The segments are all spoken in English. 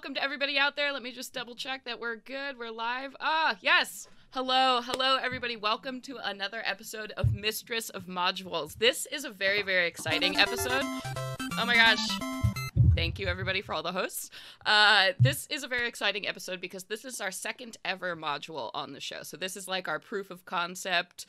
welcome to everybody out there. Let me just double check that we're good. We're live. Yes. Hello, everybody. Welcome to another episode of Mistress of Modules. This is a very, very exciting episode. Oh my gosh. Thank you, everybody, for all the hosts. This is a very exciting episode because this is our second ever module on the show. So this is like our proof of concept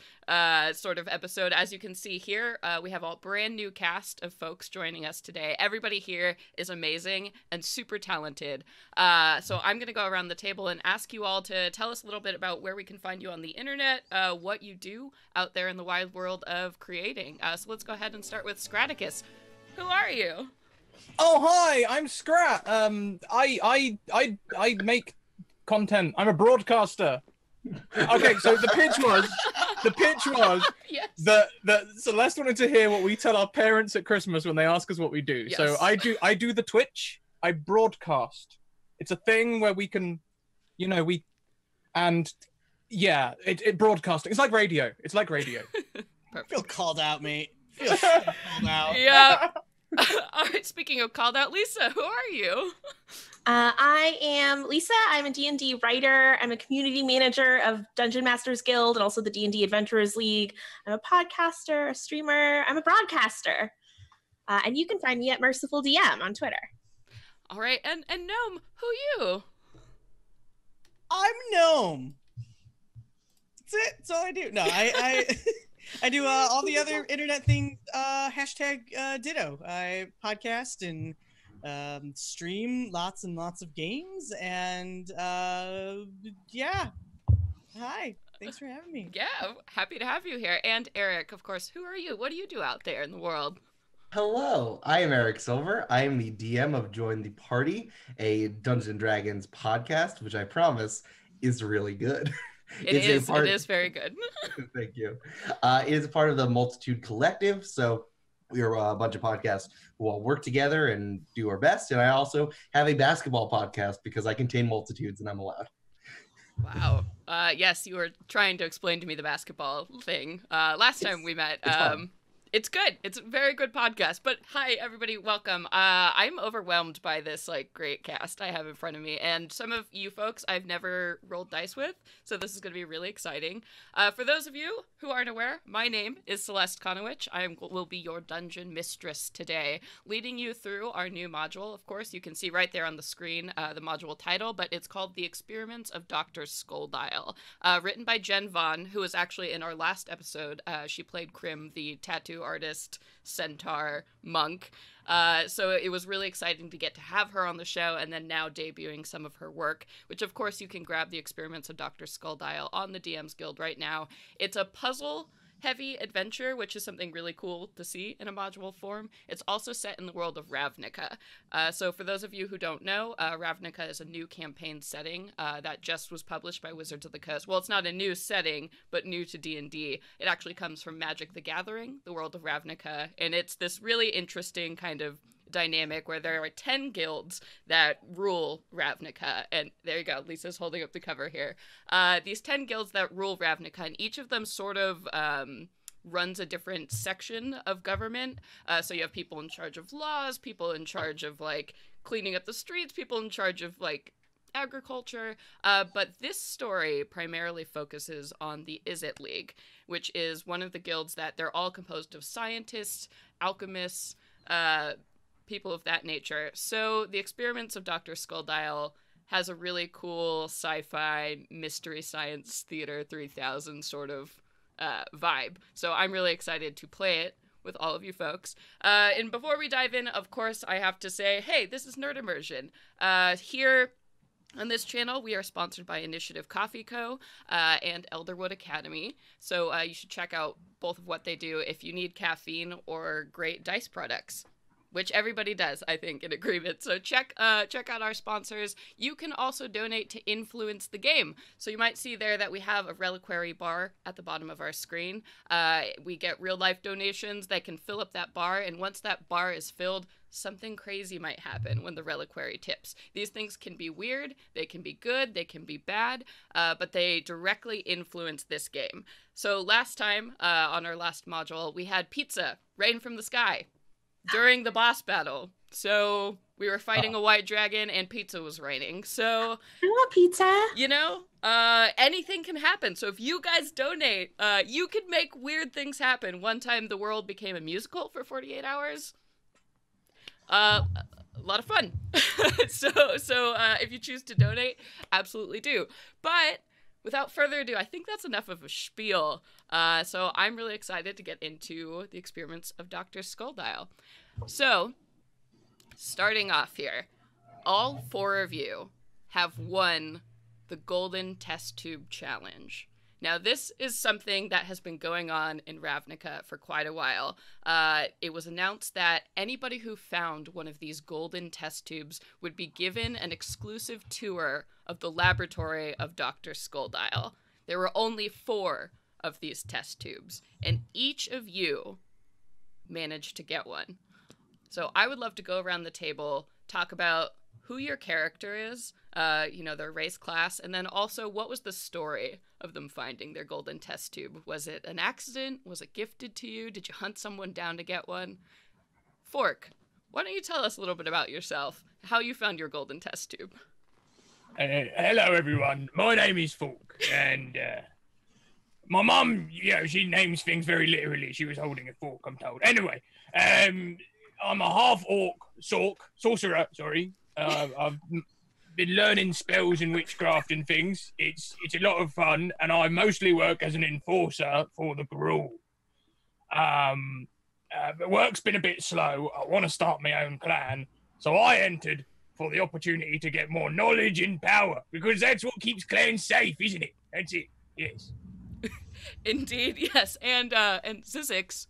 sort of episode. As you can see here, we have a brand new cast of folks joining us today. Everybody here is amazing and super talented. So I'm going to go around the table and ask you all to tell us a little bit about where we can find you on the internet, what you do out there in the wide world of creating. So let's go ahead and start with Scraticus. Who are you? Oh, hi, I'm Scrat. I make content. I'm a broadcaster. Okay, so the pitch was Yes. that Celeste wanted to hear what we tell our parents at Christmas when they ask us what we do. Yes. So I do the Twitch. I broadcast. It's a thing where we can, it broadcasting. It's like radio. Perfect. Feel called out, mate. Feel called out. Yeah. All right, speaking of called out, Lisa, who are you? I am Lisa. I'm a D&D writer. I'm a community manager of Dungeon Masters Guild and also the D&D Adventurers League. I'm a podcaster, a streamer. I'm a broadcaster. And you can find me at Merciful DM on Twitter. All right, and Gnome, who you? I'm Gnome. That's it. That's all I do. No, I do all the other internet things, hashtag ditto. I podcast and stream lots and lots of games, and yeah. Hi, thanks for having me. Yeah, happy to have you here. And Eric, of course, who are you? What do you do out there in the world? Hello, I am Eric Silver. I am the DM of Join the Party, a Dungeons & Dragons podcast, which I promise is really good. It is very good. Thank you. It is a part of the Multitude Collective, so we are a bunch of podcasts who all work together and do our best, and I also have a basketball podcast because I contain multitudes and I'm allowed. Wow. Yes, you were trying to explain to me the basketball thing last time we met. It's good. It's a very good podcast. But hi, everybody. Welcome. I'm overwhelmed by this great cast I have in front of me. And some of you folks I've never rolled dice with. So this is going to be really exciting. For those of you who aren't aware, my name is Celeste Konowich. I will be your dungeon mistress today, leading you through our new module. Of course, you can see right there on the screen the module title, but it's called The Experiments of Dr. Skulldial, written by Jen Vaughn, who was actually in our last episode. She played Krim, the tattoo artist, centaur, monk. So it was really exciting to get to have her on the show, and then now debuting some of her work, which of course you can grab The Experiments of Dr. Skulldial on the DM's Guild right now. It's a puzzle heavy adventure, which is something really cool to see in a module form. It's also set in the world of Ravnica. So for those of you who don't know, Ravnica is a new campaign setting that just was published by Wizards of the Coast. Well, it's not a new setting, but new to D&D. It actually comes from Magic the Gathering, the world of Ravnica, and it's this really interesting kind of dynamic where there are 10 guilds that rule Ravnica, and there you go, Lisa's holding up the cover here. These 10 guilds that rule Ravnica, and each of them sort of runs a different section of government. So you have people in charge of laws, people in charge of cleaning up the streets, people in charge of agriculture, but this story primarily focuses on the Izzet League, which is one of the guilds that they're all composed of scientists, alchemists, people of that nature. So The Experiments of Dr. Skulldial has a really cool sci-fi mystery science theater 3000 sort of vibe. So I'm really excited to play it with all of you folks. And before we dive in, of course, I have to say, hey, this is Nerd Immersion. Here on this channel, we are sponsored by Initiative Coffee Co. And Elderwood Academy. So you should check out both of what they do if you need caffeine or great dice products, which everybody does, I think, in agreement. So check out our sponsors. You can also donate to influence the game. So you might see there that we have a reliquary bar at the bottom of our screen. We get real-life donations that can fill up that bar, and once that bar is filled, something crazy might happen when the reliquary tips. These things can be weird, they can be good, they can be bad, but they directly influence this game. So last time, on our last module, we had pizza rain from the sky during the boss battle. So we were fighting a white dragon and pizza was raining. So I want pizza. you know, anything can happen. So if you guys donate, you could make weird things happen. One time the world became a musical for 48 hours. A lot of fun. So if you choose to donate, absolutely do. But without further ado, I think that's enough of a spiel. So I'm really excited to get into the experiments of Dr. Skulldial. So, starting off here, all 4 of you have won the Golden Test Tube Challenge. Now, this is something that has been going on in Ravnica for quite a while. It was announced that anybody who found one of these golden test tubes would be given an exclusive tour of the laboratory of Dr. Skulldial. There were only 4 of these test tubes, and each of you managed to get one. So I would love to go around the table, talk about who your character is, their race, class, and then also what was the story of them finding their golden test tube. Was it an accident? Was it gifted to you? Did you hunt someone down to get one? Fork, why don't you tell us a little bit about yourself, how you found your golden test tube? Hello, everyone. My name is Fork, and my mum, she names things very literally. She was holding a fork, I'm told. Anyway, I'm a half-orc sorcerer, sorry. I've been learning spells and witchcraft and things. It's a lot of fun, and I mostly work as an enforcer for the Gruul. But work's been a bit slow. I want to start my own clan, so I entered for the opportunity to get more knowledge and power, because that's what keeps clans safe, isn't it? That's it. Yes. Indeed, yes. And Zizix,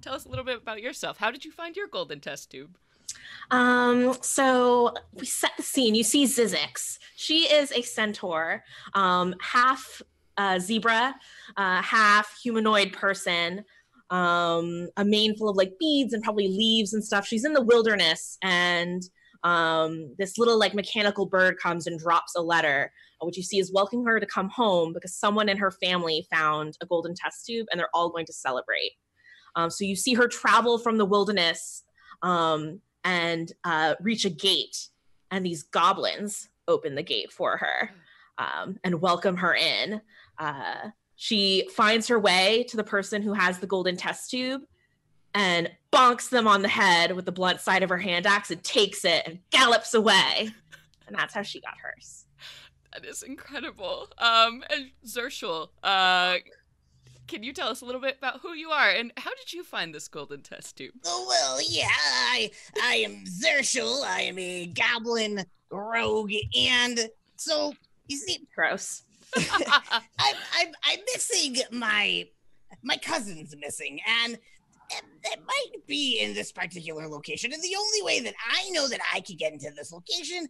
tell us a little bit about yourself. How did you find your golden test tube? So we set the scene. You see Zizix. She is a centaur, half zebra, half humanoid person, a mane full of like beads and probably leaves and stuff. She's in the wilderness, and this little like mechanical bird comes and drops a letter, which you see is welcoming her to come home because someone in her family found a golden test tube and they're all going to celebrate. So you see her travel from the wilderness and reach a gate, and these goblins open the gate for her and welcome her in. She finds her way to the person who has the golden test tube and bonks them on the head with the blunt side of her hand axe and takes it and gallops away. And that's how she got hers. That is incredible. And Zershul, can you tell us a little bit about who you are and how did you find this golden test tube? Oh, well, yeah, I am Zershul. I am a goblin rogue, and so you see, Gross. I'm missing my cousin's missing, and it might be in this particular location. And the only way that I know that I can get into this location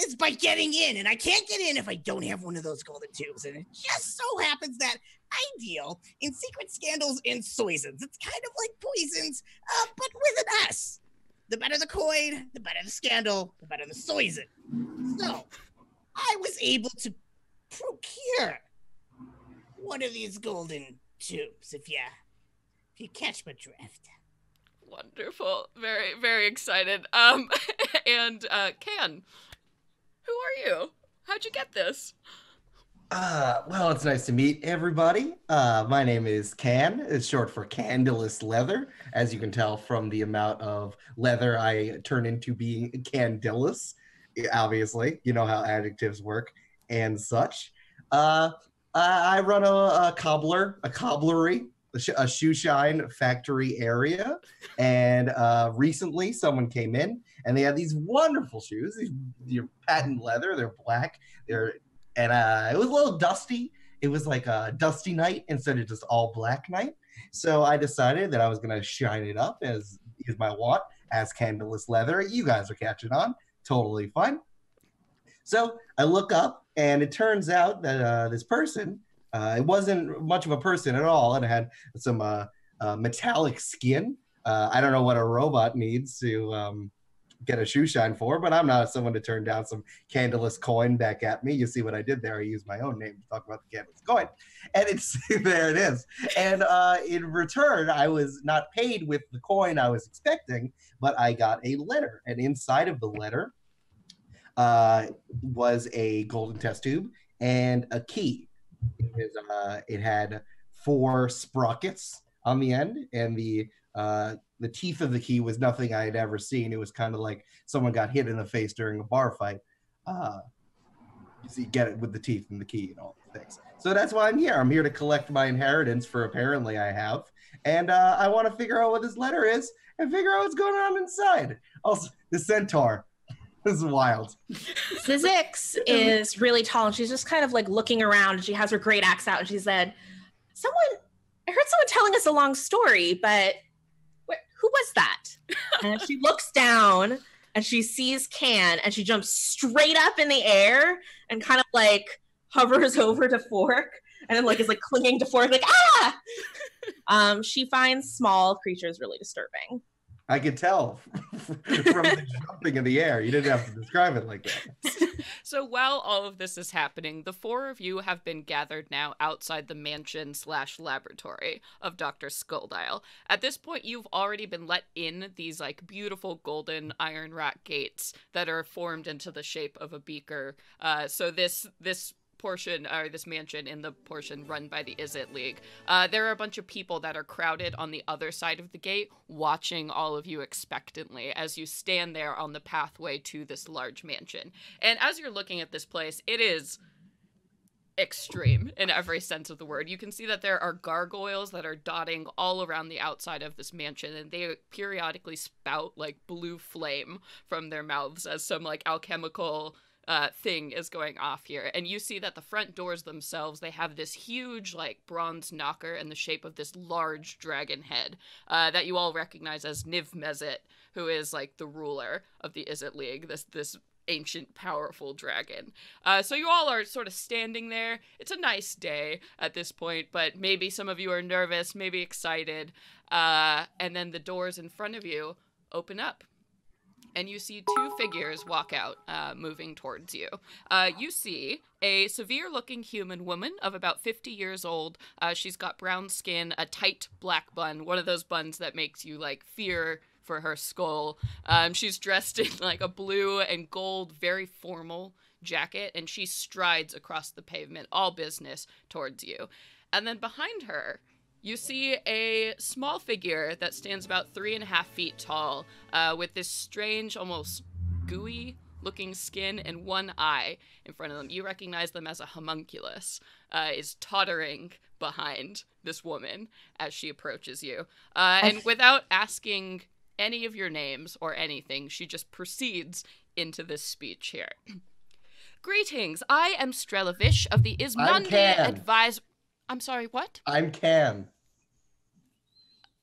is by getting in, and I can't get in if I don't have one of those golden tubes. And it just so happens that I deal in secret scandals and soisons. It's kind of like poisons, but with an S. The better the coin, the better the scandal, the better the soison. So I was able to procure one of these golden tubes, if you catch my drift. Wonderful. Very, very excited. And Can, who are you? How'd you get this? Well, it's nice to meet everybody. My name is Can. It's short for Candleless Leather. As you can tell from the amount of leather I turn into being Candleless. Obviously, you know how adjectives work and such. I run a cobblery, a shoe shine factory area. And recently someone came in and they had these wonderful shoes, these patent leather, they're black, and it was a little dusty. It was like a dusty night instead of just all black night. So I decided that I was gonna shine it up as my want as Candleless Leather. You guys are catching on, totally fine. So I look up and it turns out that this person, it wasn't much of a person at all, and it had some metallic skin. I don't know what a robot needs to get a shoe shine for, but I'm not someone to turn down some candleless coin back at me. You see what I did there? I used my own name to talk about the candleless coin. And it's there it is. And in return, I was not paid with the coin I was expecting, but I got a letter. And inside of the letter was a golden test tube and a key. It had 4 sprockets on the end, and the teeth of the key was nothing I had ever seen. It was kind of like someone got hit in the face during a bar fight. You see, get it with the teeth and the key and all the things. So that's why I'm here. I'm here to collect my inheritance for apparently I have. And I want to figure out what this letter is and figure out what's going on inside. Also, the centaur. This is wild. Zizix is really tall, and she's just kind of like looking around, and she has her great axe out, and she said, I heard someone telling us a long story, but who was that? And she looks down and she sees Can, and she jumps straight up in the air and kind of like hovers over to Fork, and then like is like clinging to Fork, like ah. She finds small creatures really disturbing. I could tell from the jumping in the air. You didn't have to describe it like that. So while all of this is happening, the 4 of you have been gathered now outside the mansion/laboratory of Dr. Skulldial. At this point, you've already been let in these like beautiful golden iron rock gates that are formed into the shape of a beaker. So this portion, or this mansion in the portion run by the Izzet League, there are a bunch of people that are crowded on the other side of the gate, watching all of you expectantly as you stand there on the pathway to this large mansion. And as you're looking at this place, it is extreme in every sense of the word. You can see that there are gargoyles that are dotting all around the outside of this mansion, and they periodically spout like blue flame from their mouths as some like alchemical thing is going off here. And you see that the front doors themselves, they have this huge like bronze knocker in the shape of this large dragon head that you all recognize as Niv Mizzet, who is like the ruler of the Izzet League, this ancient powerful dragon. So you all are sort of standing there. It's a nice day at this point, but maybe some of you are nervous, maybe excited, and then the doors in front of you open up. And you see 2 figures walk out, moving towards you. You see a severe-looking human woman of about 50 years old. She's got brown skin, a tight black bun, one of those buns that makes you, like, fear for her skull. She's dressed in, like, a blue and gold, very formal jacket, and she strides across the pavement, all business, towards you. And then behind her, you see a small figure that stands about 3.5 feet tall, with this strange, almost gooey-looking skin and one eye in front of them. You recognize them as a homunculus, is tottering behind this woman as she approaches you. And without asking any of your names or anything, she just proceeds into this speech here. Greetings, I am Strelavish of the Ismandi Advisor... I'm sorry, what? I'm Can.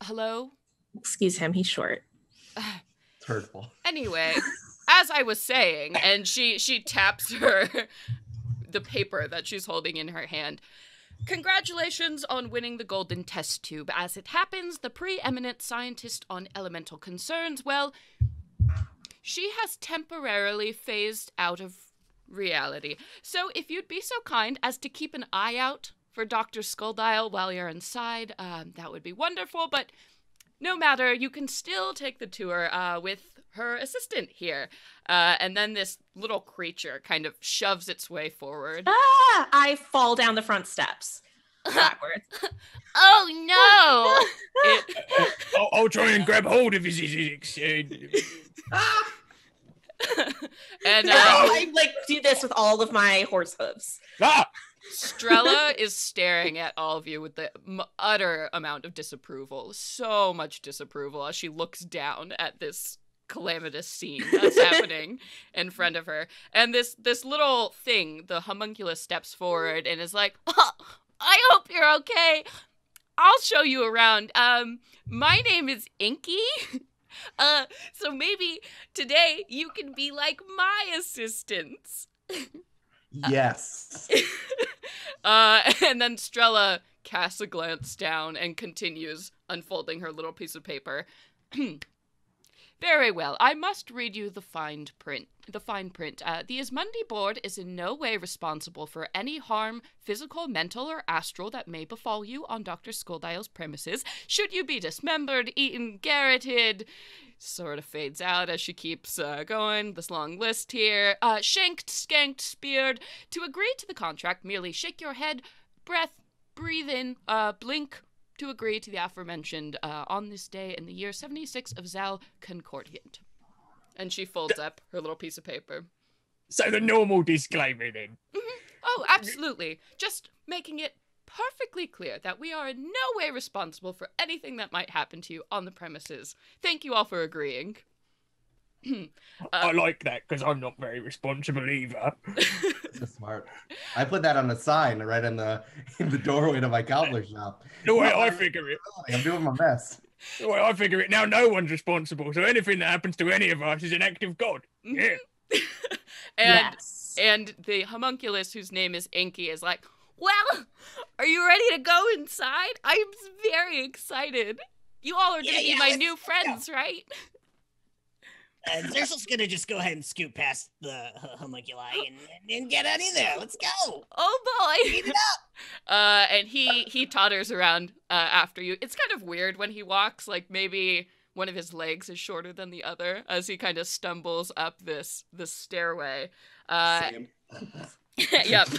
Hello? Excuse him, he's short. It's hurtful. Anyway, as I was saying, and she taps the paper that she's holding in her hand. Congratulations on winning the golden test tube. As it happens, the preeminent scientist on elemental concerns, well, she has temporarily phased out of reality. So if you'd be so kind as to keep an eye out for Dr. Skulldial while you're inside, that would be wonderful, but no matter, you can still take the tour with her assistant here. And then this little creature kind of shoves its way forward. Ah! I fall down the front steps backwards. Oh no! I'll try and grab hold of his And I like do this with all of my horse hooves. Strella is staring at all of you with the utter amount of disapproval. So much disapproval as she looks down at this calamitous scene that's happening in front of her. And this little thing, the homunculus, steps forward and is like, oh, I hope you're okay. I'll show you around. My name is Inky. So maybe today you can be like my assistants. Yes. And then Strella casts a glance down and continues unfolding her little piece of paper. Very well. I must read you the fine print. The Asmundi board is in no way responsible for any harm, physical, mental, or astral, that may befall you on Dr. Skulldial's premises. Should you be dismembered, eaten, garroted, sort of fades out as she keeps going, this long list here. Shanked, skanked, speared. To agree to the contract, merely shake your head, breathe in, blink, to agree to the aforementioned on this day in the year 76 of Zal Concordiant. And she folds up her little piece of paper. So the normal disclaimer then. Mm-hmm. Oh, absolutely. Just making it perfectly clear that we are in no way responsible for anything that might happen to you on the premises. Thank you all for agreeing. I like that because I'm not very responsible either. That's smart. I put that on a sign right in the doorway to my cobbler shop. The way I figure it. I'm doing my best. The way I figure it now, no one's responsible. So anything that happens to any of us is an act of God. Yeah. And the homunculus, whose name is Inky, is like, well, are you ready to go inside? I'm very excited. You all are going to be my new friends, right? Zersel's gonna just go ahead and scoot past the homunculi and get on in there. Let's go. Oh boy! Beat it up. And he totters around after you. It's kind of weird when he walks. Like maybe one of his legs is shorter than the other as he kind of stumbles up this stairway. Same. Yep.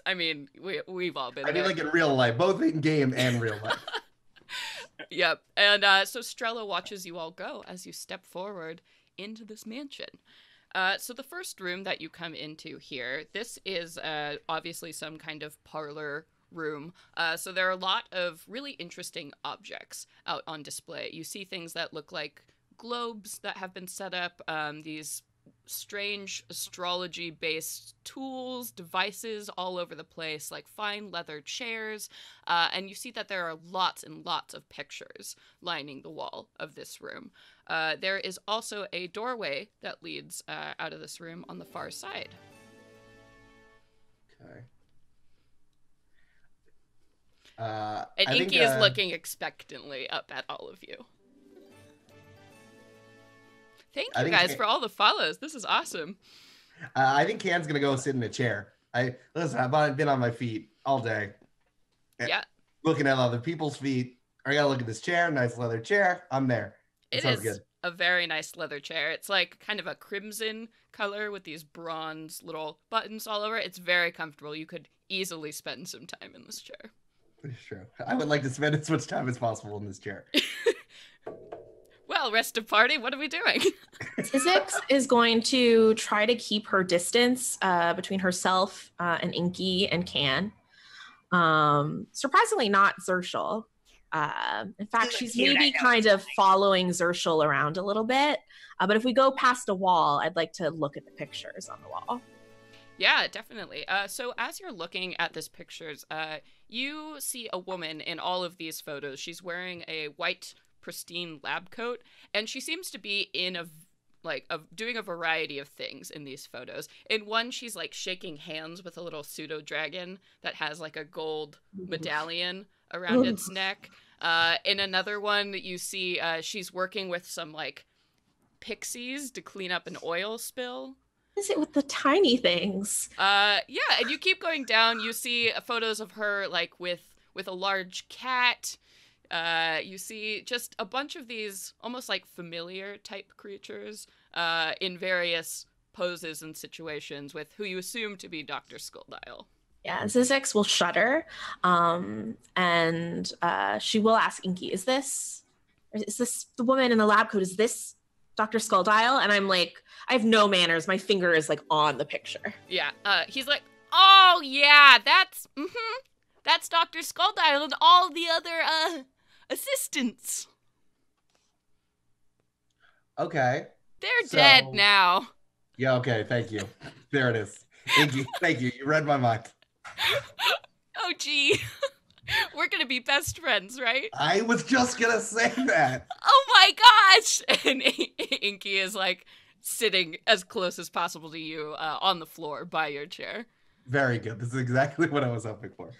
I mean, we've all been. I mean, like in real life, both in game and real life. Yep. And so Strella watches you all go as you step forward into this mansion. So the first room that you come into here, this is obviously some kind of parlor room. So there are a lot of really interesting objects out on display. You see things that look like globes that have been set up, these strange astrology-based tools, devices all over the place, like fine leather chairs, and you see that there are lots and lots of pictures lining the wall of this room. There is also a doorway that leads out of this room on the far side. Okay. And Inky is looking expectantly up at all of you. Thank you guys for all the follows. This is awesome. I think Can's gonna go sit in a chair. Listen, I've been on my feet all day. Yeah. Looking at other people's feet. I gotta look at this chair, nice leather chair. I'm there. It sounds is good. a very nice leather chair. It's like kind of a crimson color with these bronze little buttons all over. It's very comfortable. You could easily spend some time in this chair. It's true. I would like to spend as much time as possible in this chair. Well, rest of party, what are we doing? Tizix is going to try to keep her distance between herself and Inky and Can. Surprisingly not Zershal. In fact, she's maybe kind of following Zershal around a little bit. But if we go past a wall, I'd like to look at the pictures on the wall. Yeah, definitely. So as you're looking at these pictures, you see a woman in all of these photos. She's wearing a white pristine lab coat, and she seems to be in doing a variety of things in these photos. In one, she's like shaking hands with a little pseudo dragon that has like a gold medallion around its neck. In another one, you see she's working with some like pixies to clean up an oil spill. What is it with the tiny things? Yeah, and you keep going down. You see photos of her like with a large cat. You see just a bunch of these almost like familiar type creatures in various poses and situations with who you assume to be Dr. Skulldial. Yeah, Zizix will shudder, and she will ask Inky, is this the woman in the lab coat? Is this Dr. Skulldial? And I'm like, I have no manners. My finger is like on the picture. Yeah, he's like, oh yeah, that's Dr. Skulldial and all the other assistants. Okay. They're dead now. Yeah, okay, thank you. There it is. Thank you. You read my mind. Oh, gee. We're going to be best friends, right? I was just going to say that. Oh my gosh. And Inky is like sitting as close as possible to you on the floor by your chair. Very good. This is exactly what I was hoping for.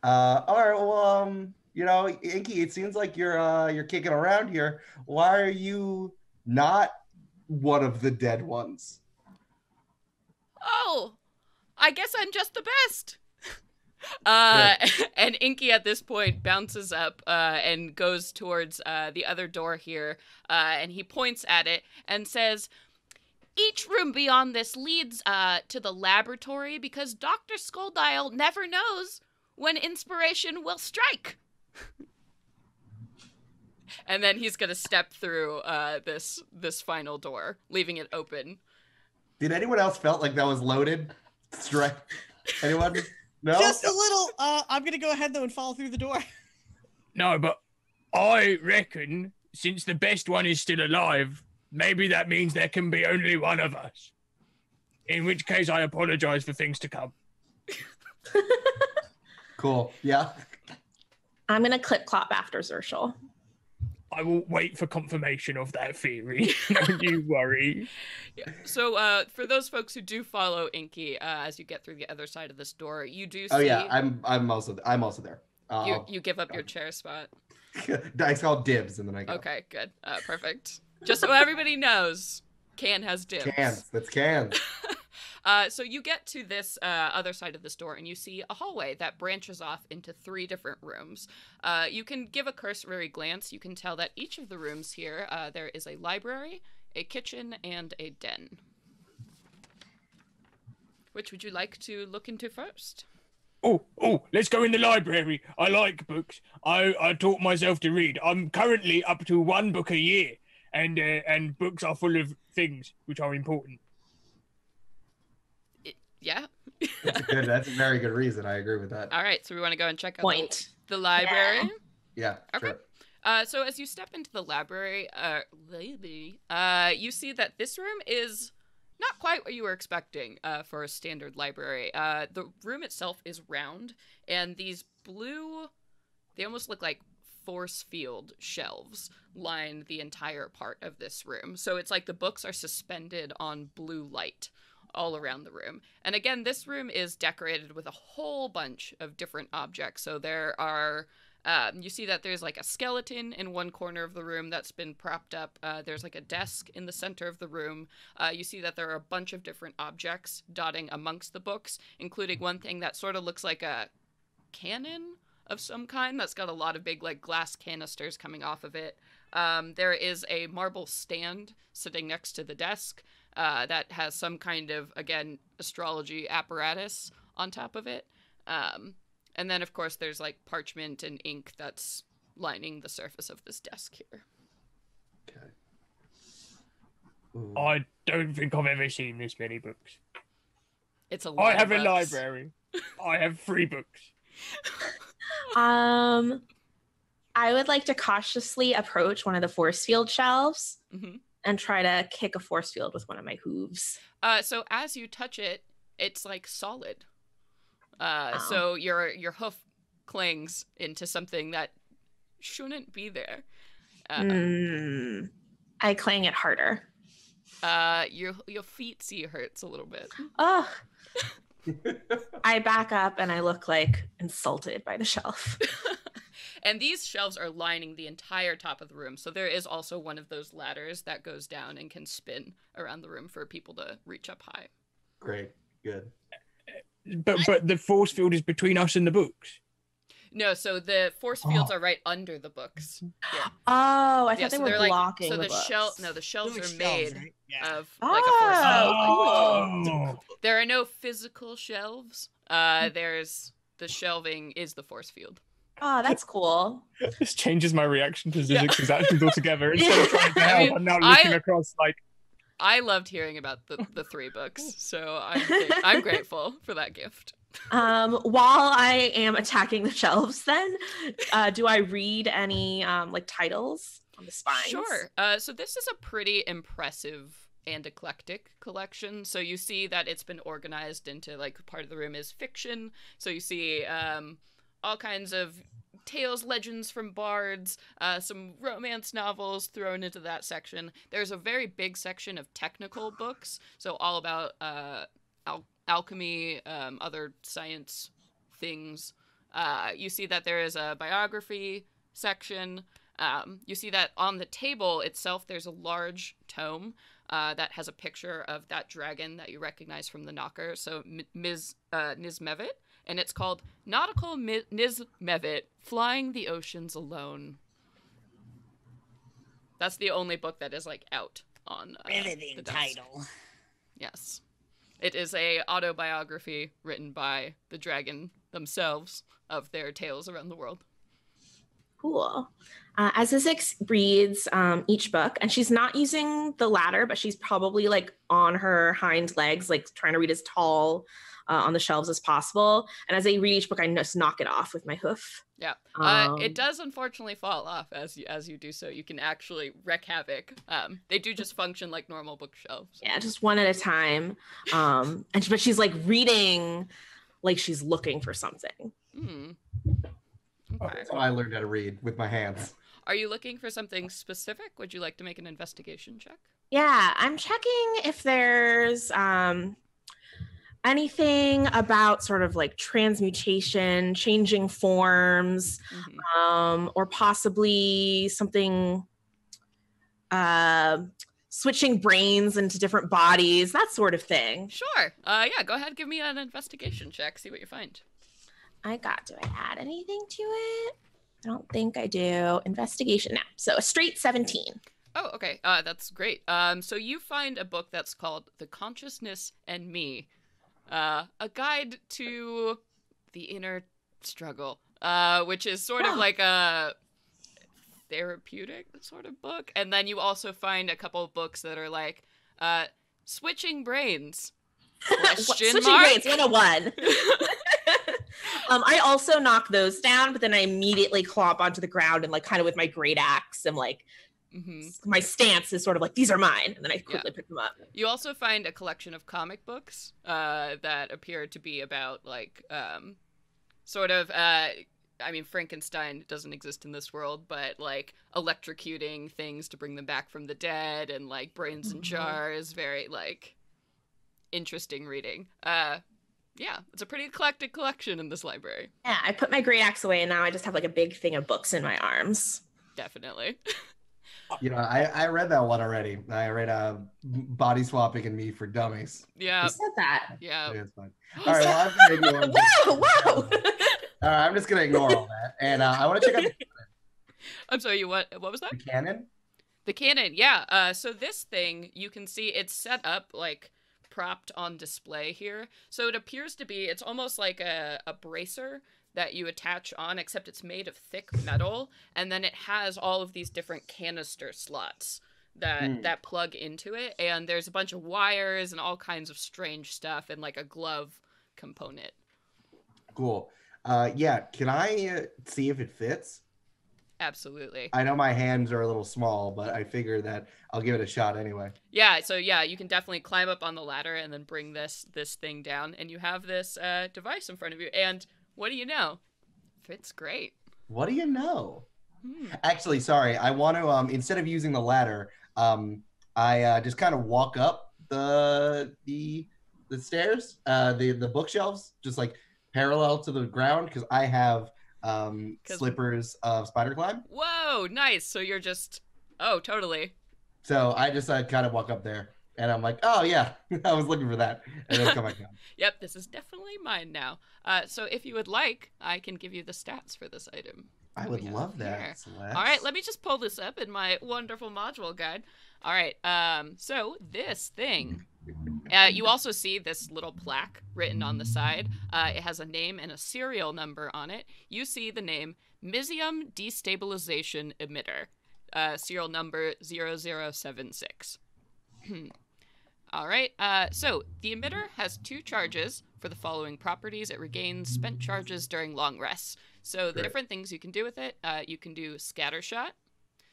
All right, well, Inky, it seems like you're kicking around here. Why are you not one of the dead ones. Oh, I guess I'm just the best. And Inky at this point bounces up and goes towards the other door here, and he points at it and says, "Each room beyond this leads to the laboratory because Dr. Skulldial never knows when inspiration will strike." And then he's gonna step through this final door, leaving it open. Did anyone else felt like that was loaded? Strike? Anyone? No? Just a little. I'm gonna go ahead though and follow through the door. No, but I reckon since the best one is still alive, maybe that means there can be only one of us. In which case, I apologize for things to come. Cool. Yeah. I'm gonna clip clop after Zershal. I will wait for confirmation of that theory. Don't you worry. Yeah. So for those folks who do follow Inky, as you get through the other side of this door, you do see... Oh yeah, I'm also there. You give up your chair spot. I call dibs and then I go. Okay, good. Perfect. Just so everybody knows, Can has dibs. Cans. That's cans. So you get to this other side of this door, and you see a hallway that branches off into 3 different rooms. You can give a cursory glance. You can tell that each of the rooms here, there is a library, a kitchen, and a den. Which would you like to look into first? Oh, let's go in the library. I like books. I taught myself to read. I'm currently up to 1 book a year, and books are full of things which are important. Yeah. That's a very good reason. I agree with that. All right, so we want to go and check out Point. the library. Yeah. Okay. Sure. So as you step into the library, you see that this room is not quite what you were expecting for a standard library. The room itself is round, and these blue, they almost look like force field shelves line the entire part of this room. So it's like the books are suspended on blue light all around the room. And again, this room is decorated with a whole bunch of different objects. So there are, you see that there's like a skeleton in one corner of the room that's been propped up. There's like a desk in the center of the room. You see that there are a bunch of different objects dotting amongst the books, including one thing that sort of looks like a cannon of some kind that's got a lot of big like glass canisters coming off of it. There is a marble stand sitting next to the desk that has some kind of, again, astrology apparatus on top of it. And then, of course, there's like parchment and ink that's lining the surface of this desk here. Okay. Ooh. I don't think I've ever seen this many books. It's a lot I have of a books. library. I have 3 books. I would like to cautiously approach one of the force field shelves and try to kick a force field with one of my hooves. So as you touch it, it's like solid. So your hoof clings into something that shouldn't be there. I clang it harder. Your feet hurts a little bit. Oh. I back up and I look like insulted by the shelf. And these shelves are lining the entire top of the room. So there is also one of those ladders that goes down and can spin around the room for people to reach up high. Great. Good. But the force field is between us and the books. No, so the force fields are right under the books. Yeah. Oh, I thought they so were they're blocking so the books. the shelves They're are shelves, made right? Yeah. of like a force field. Oh. There are no physical shelves. There's the shelving is the force field. Oh, that's cool. This changes my reaction to Zizix's actions altogether. Instead of trying to help, I'm now looking across like... I loved hearing about the 3 books, so I'm grateful for that gift. While I am attacking the shelves, then, do I read any like titles on the spines? Sure. So this is a pretty impressive and eclectic collection. So you see that it's been organized into like part of the room is fiction. So you see all kinds of tales, legends from bards, some romance novels thrown into that section. There's a very big section of technical books, so all about alchemy, other science things. You see that there is a biography section. You see that on the table itself, there's a large tome that has a picture of that dragon that you recognize from the knocker. So Nismevet, and it's called Nautical Nismevet, Flying the Oceans Alone. That's the only book that is like out on Riveting the desk. title. Yes. It is a autobiography written by the dragon themselves of their tales around the world. Cool. As Isaac reads each book, and she's not using the ladder, but she's probably like on her hind legs, like trying to read as tall on the shelves as possible. And as I read each book, I just knock it off with my hoof. Yeah. It does unfortunately fall off as you do so. You can actually wreak havoc. They do just function like normal bookshelves. Yeah, just one at a time. But she's like reading like she's looking for something. Okay. So I learned how to read with my hands. Are you looking for something specific? Would you like to make an investigation check? Yeah, I'm checking if there's anything about sort of like transmutation, changing forms, or possibly something switching brains into different bodies, that sort of thing. Sure. Yeah, go ahead, give me an investigation check, see what you find. Do I add anything to it? I don't think I do. Investigation now. So a straight 17. Oh, okay. That's great. So you find a book that's called The Consciousness and Me, a guide to the inner struggle, which is sort of like a therapeutic sort of book. And then you also find a couple of books that are like Switching Brains. Switching Brains 101. I also knock those down, but then I immediately clomp onto the ground and like kind of with my great axe and like my stance is sort of like, these are mine. And then I quickly pick them up. You also find a collection of comic books that appear to be about like Frankenstein doesn't exist in this world, but like electrocuting things to bring them back from the dead and like brains in jars. Very like interesting reading. Yeah, it's a pretty eclectic collection in this library. Yeah, I put my great axe away and now I just have like a big thing of books in my arms. Definitely. You know, I read that one already. I read Body Swapping and Me for Dummies. Yeah. You said that. Yeah. It's fun. All right, well, I'm gonna ignore Whoa! all right, I'm just gonna ignore all that, and I want to check out I'm sorry. What was that? the cannon. The cannon. Yeah. So this thing, you can see it's set up like propped on display here. So it appears to be, it's almost like a bracer that you attach on, except it's made of thick metal, and then it has all of these different canister slots that plug into it, and there's a bunch of wires and all kinds of strange stuff and like a glove component. Cool. Yeah, can I see if it fits? Absolutely. I know my hands are a little small, but I figure that I'll give it a shot anyway. Yeah, so yeah, you can definitely climb up on the ladder and then bring this thing down, and you have this device in front of you, and what do you know? Fits great. What do you know? Actually, sorry, I want to instead of using the ladder, I just kind of walk up the stairs, the bookshelves, just like parallel to the ground, because I have slippers of spider climb. Whoa, nice. So you're just, oh, totally. So I just kind of walk up there, and I'm like, oh yeah, I was looking for that, and then come back down. Yep, this is definitely mine now. So if you would like, I can give you the stats for this item. I would love that, Celeste. All right, let me just pull this up in my wonderful module guide. All right, so this thing, you also see this little plaque written on the side. It has a name and a serial number on it. You see the name Misium Destabilisation Emitter, serial number 0076. All right, so the emitter has 2 charges for the following properties. It regains spent charges during long rests. So the different things you can do with it, you can do scatter shot.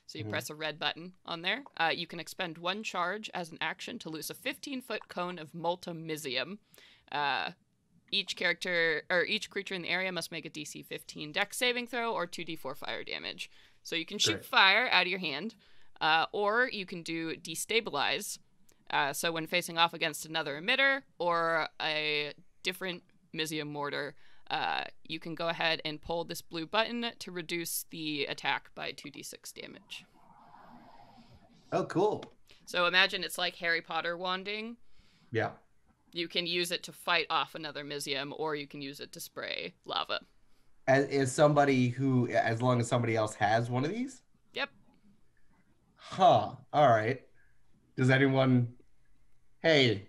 So you press a red button on there. You can expend 1 charge as an action to loose a 15-foot cone of molten misium. Each creature in the area must make a DC 15 Dex saving throw or 2d4 fire damage. So you can shoot fire out of your hand, or you can do destabilize. So when facing off against another emitter or a different misium mortar, you can go ahead and pull this blue button to reduce the attack by 2d6 damage. Oh, cool. So imagine it's like Harry Potter wanding. Yeah. You can use it to fight off another Mizium, or you can use it to spray lava. As somebody who, as long as somebody else has one of these? Yep. Huh. All right. Does anyone... Hey,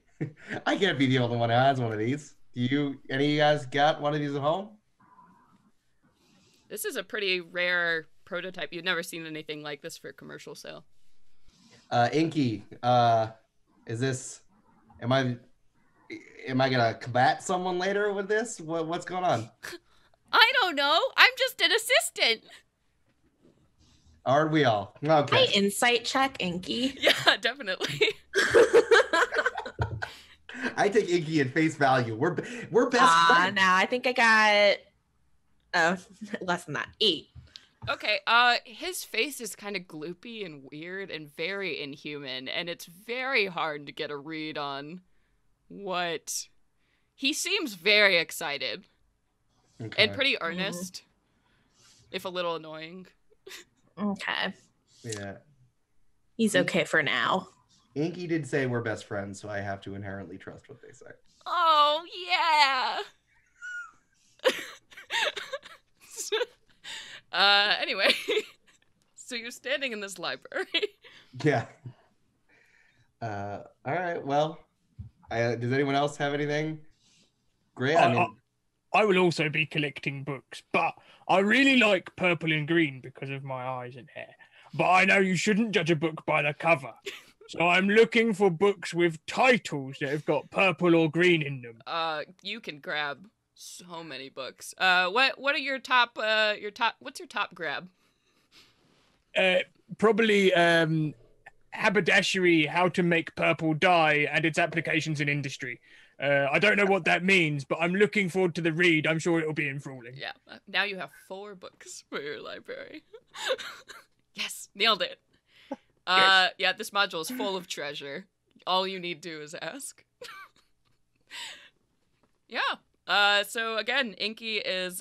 I can't be the only one who has one of these. Any of you guys got one of these at home? This is a pretty rare prototype. You've never seen anything like this for commercial sale. Inky, is this... Am I gonna combat someone later with this? What's going on? I don't know. I'm just an assistant. Aren't we all? Okay. I insight check Inky. Yeah, definitely. I take Inky at face value. We're best friends. No, I think I got less than that. 8. Okay, his face is kind of gloopy and weird and very inhuman, and it's very hard to get a read on what... He seems very excited. Okay. And pretty earnest. If a little annoying. Okay. Yeah. He's okay for now. Inky did say we're best friends, so I have to inherently trust what they say. Oh, yeah! Anyway. So you're standing in this library. Yeah. All right, well, does anyone else have anything? Great. I will also be collecting books, but I really like purple and green because of my eyes and hair. But I know you shouldn't judge a book by the cover. So I'm looking for books with titles that have got purple or green in them. You can grab so many books. What are your top, what's your top grab? Probably haberdashery, how to make purple dye and its applications in industry. I don't know what that means, but I'm looking forward to the read. I'm sure it'll be enthralling. Yeah, now you have 4 books for your library. Yes, nailed it. Yes. Yeah, this module is full of treasure. All you need to do is ask. Yeah. So again, Inky is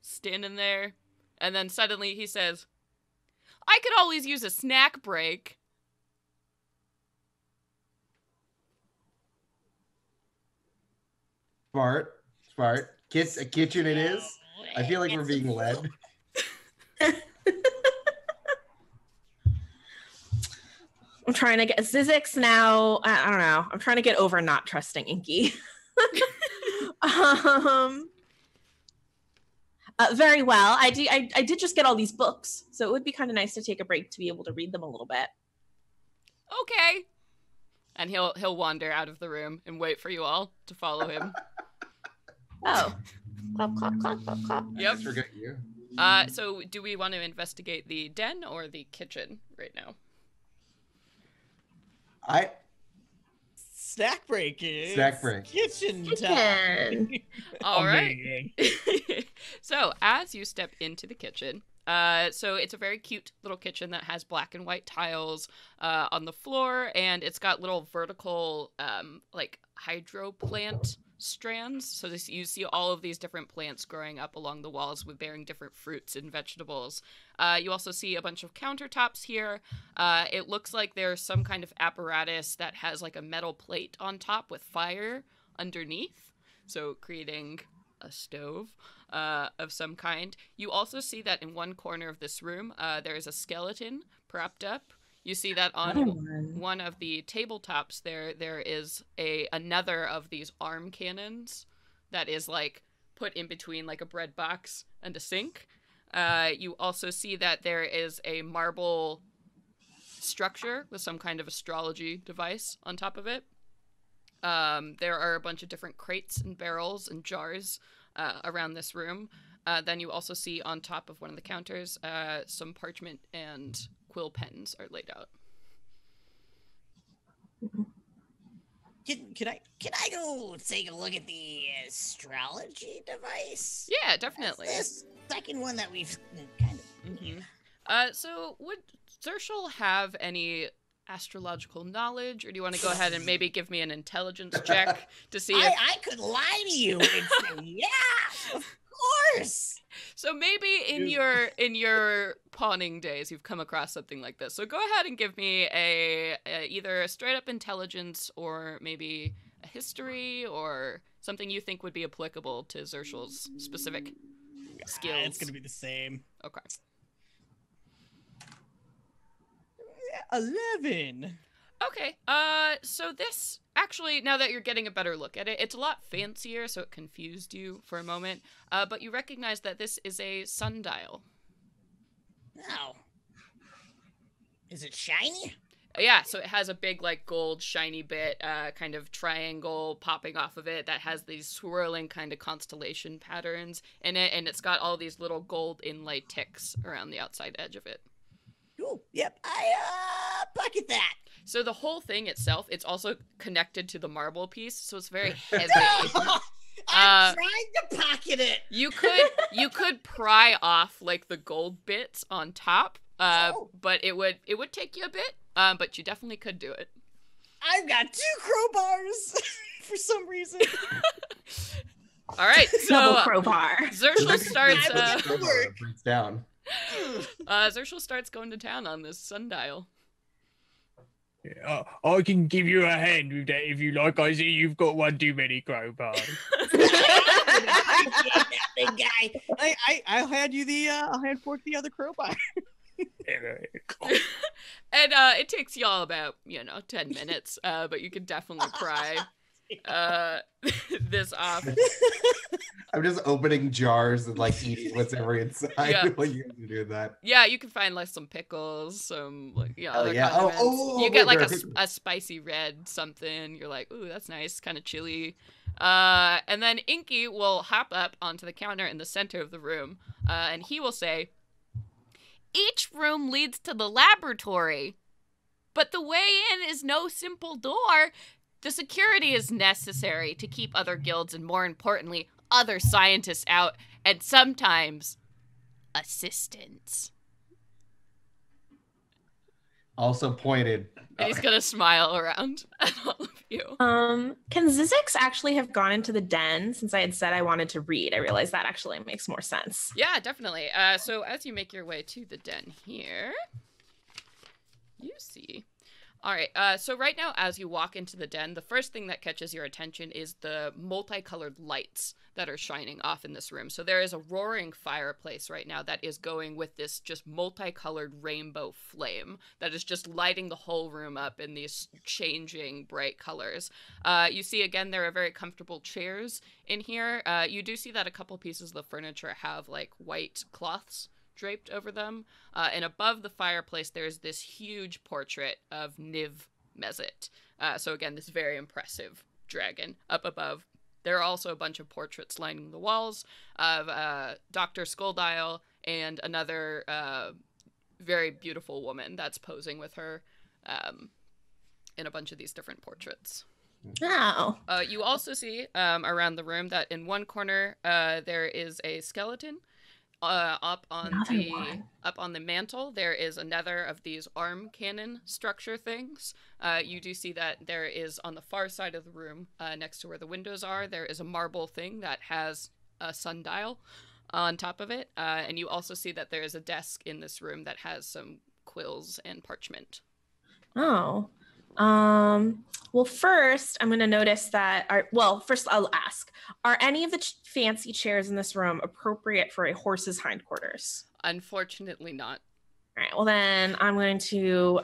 standing there, and then suddenly he says, "I could always use a snack break." Smart. A kitchen it is. I feel like we're being led. I'm trying to get Zizix now. I don't know. I'm trying to get over not trusting Inky. Very well. I did just get all these books, so it would be kind of nice to take a break to be able to read them a little bit. Okay. And he'll wander out of the room and wait for you all to follow him. Oh. Clop, clop, clop, clop, clop. Yep. I forget you. So do we want to investigate the den or the kitchen right now? Snack break is kitchen time. Kitchen. All right. Amazing. So as you step into the kitchen, so it's a very cute little kitchen that has black and white tiles on the floor, and it's got little vertical like hydro plant strands. So you see all of these different plants growing up along the walls with bearing different fruits and vegetables. You also see a bunch of countertops here. It looks like there's some kind of apparatus that has like a metal plate on top with fire underneath, so creating a stove of some kind. You also see that in one corner of this room, there is a skeleton propped up. You see that on one of the tabletops there is another of these arm cannons that is like put in between like a bread box and a sink. You also see that there is a marble structure with some kind of astrology device on top of it. There are a bunch of different crates and barrels and jars around this room. Then you also see on top of one of the counters some parchment and quill pens are laid out. Can I go take a look at the astrology device? Yeah, definitely. That's the second one that we've kind of. So would Zershal have any astrological knowledge, or do you want to go ahead and maybe give me an intelligence check to see if... I could lie to you and say, yeah, of course. So maybe in your pawning days, you've come across something like this. So go ahead and give me a either a straight up intelligence or maybe a history or something you think would be applicable to Zerschel's specific skills. It's gonna be the same. Okay. 11. Okay. So this actually, now that you're getting a better look at it, it's a lot fancier, so it confused you for a moment. But you recognize that this is a sundial. Oh. Is it shiny? Yeah, so it has a big, like, gold shiny bit, kind of triangle popping off of it that has these swirling kind of constellation patterns in it, and it's got all these little gold inlay ticks around the outside edge of it. Cool. Yep. I pocket that. So the whole thing itself, it's also connected to the marble piece, so it's very heavy. I'm trying to pocket it. You could pry off like the gold bits on top, but it would take you a bit. But you definitely could do it. I've got 2 crowbars for some reason. All right, so Double crowbar. Zerschel starts. Breaks down. Zerschel starts going to town on this sundial. I can give you a hand with that if you like. I see you've got one too many crowbars. Big guy. I'll hand you the I'll hand fork the other crowbar. And it takes y'all about 10 minutes, but you could definitely pry this off. I'm just opening jars and like eating what's ever inside while you guys are doing that. Yeah, you can find like some pickles, some other yeah. condiments. You get like a spicy red something. You're like, ooh, that's nice, kind of chilly. And then Inky will hop up onto the counter in the center of the room, and he will say, "Each room leads to the laboratory, but the way in is no simple door. The security is necessary to keep other guilds and, more importantly, other scientists out, and sometimes assistants." Also pointed. And he's gonna smile around at all of you. Can Zizix actually have gone into the den since I had said I wanted to read? I realized that actually makes more sense. Yeah, definitely. So as you make your way to the den here, you see... All right, so right now, as you walk into the den, the first thing that catches your attention is the multicolored lights that are shining off in this room. So there is a roaring fireplace right now that is going with this just multicolored rainbow flame that is just lighting the whole room up in these changing bright colors. You see, again, there are very comfortable chairs in here. You do see that a couple pieces of the furniture have, like, white cloths draped over them, and above the fireplace there's this huge portrait of Niv Mezit. So again, this very impressive dragon up above. There are also a bunch of portraits lining the walls of Dr. Skulldial and another very beautiful woman that's posing with her in a bunch of these different portraits. Oh. You also see around the room that in one corner there is a skeleton. Up on the mantle, there is another of these arm cannon structure things. You do see that there is on the far side of the room, next to where the windows are, there is a marble thing that has a sundial on top of it. And you also see that there is a desk in this room that has some quills and parchment. Oh. Well, first I'm going to notice that first I'll ask, are any of the fancy chairs in this room appropriate for a horse's hindquarters? Unfortunately not. All right. Well, then I'm going to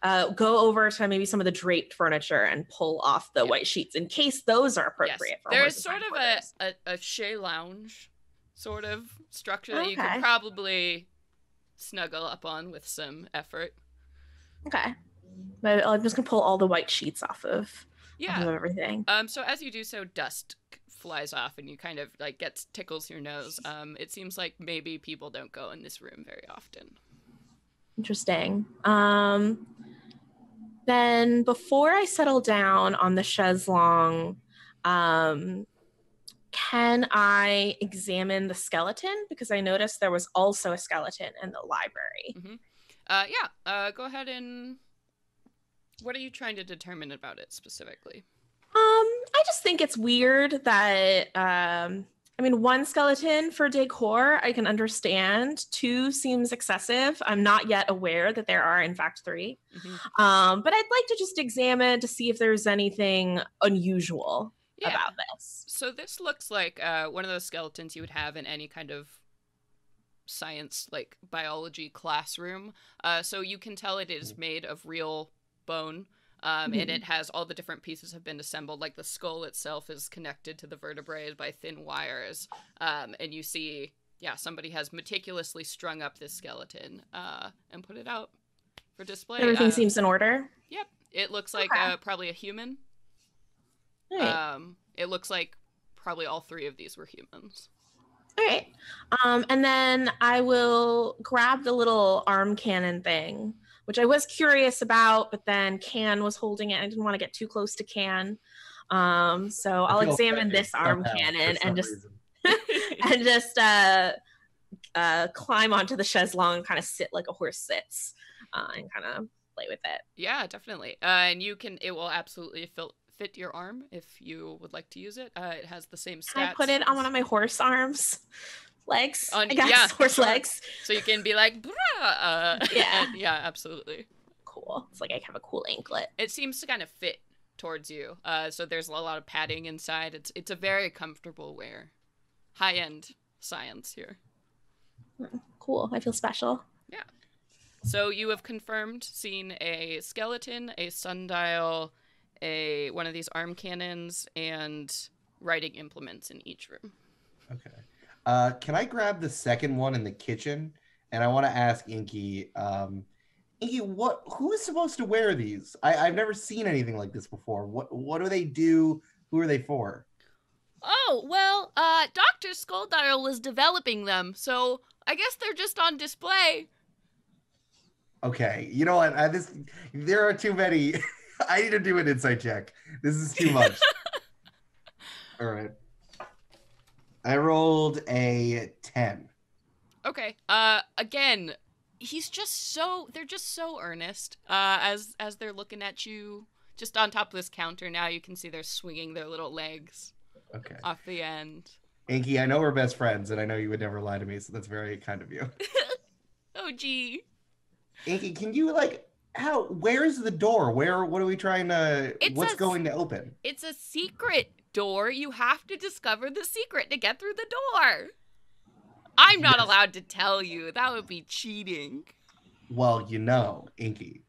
go over to maybe some of the draped furniture and pull off the white sheets in case those are appropriate for there horse's is sort hindquarters. of a chaise lounge sort of structure that you could probably snuggle up on with some effort. Okay. But I'm just gonna pull all the white sheets off of everything. So as you do so, dust flies off and you kind of like tickles your nose. It seems like maybe people don't go in this room very often. Interesting. Then before I settle down on the chaise longue, can I examine the skeleton? Because I noticed there was also a skeleton in the library. Mm-hmm. Go ahead and What are you trying to determine about it specifically? I just think it's weird that I mean, one skeleton for decor I can understand. Two seems excessive. I'm not yet aware that there are in fact three. But I'd like to just examine to see if there's anything unusual about this. So this looks like one of those skeletons you would have in any kind of science, like biology classroom. So you can tell it is made of real bone. And it has all the different pieces have been assembled. Like the skull itself is connected to the vertebrae by thin wires. And you see, somebody has meticulously strung up this skeleton and put it out for display. Everything seems in order. Yep. It looks like probably a human. Right. It looks like probably all three of these were humans. All right. And then I will grab the little arm cannon thing, which I was curious about, but then Can was holding it. I didn't want to get too close to Can. So I'll examine this arm cannon and just climb onto the chaise-longue and kind of sit like a horse sits and kind of play with it. Yeah, definitely. And it will absolutely fit your arm if you would like to use it. It has the same stats. Can I put it on one of my horse arms? Legs? I guess horse legs. So you can be like, yeah, absolutely. Cool. It's like I have a cool anklet. It seems to kind of fit towards you. So there's a lot of padding inside. It's a very comfortable wear. High-end science here. Cool. I feel special. Yeah. So you have confirmed seeing a skeleton, a sundial, one of these arm cannons, and writing implements in each room. Okay. Can I grab the second one in the kitchen? And I want to ask Inky, Inky, who is supposed to wear these? I've never seen anything like this before. What do they do? Who are they for? Oh, well, Dr. Skulldial was developing them, so I guess they're just on display. Okay, you know what? There are too many. I need to do an insight check. This is too much. All right. I rolled a 10. Okay. Again, they're just so earnest. As they're looking at you just on top of this counter now, you can see they're swinging their little legs off the end. Inky, I know we're best friends, and I know you would never lie to me, so that's very kind of you. Oh, gee. Inky, can you, where's the door? What are we trying to, what's going to open? It's a secret door. You have to discover the secret to get through the door. I'm not allowed to tell you. That would be cheating. Well, Inky,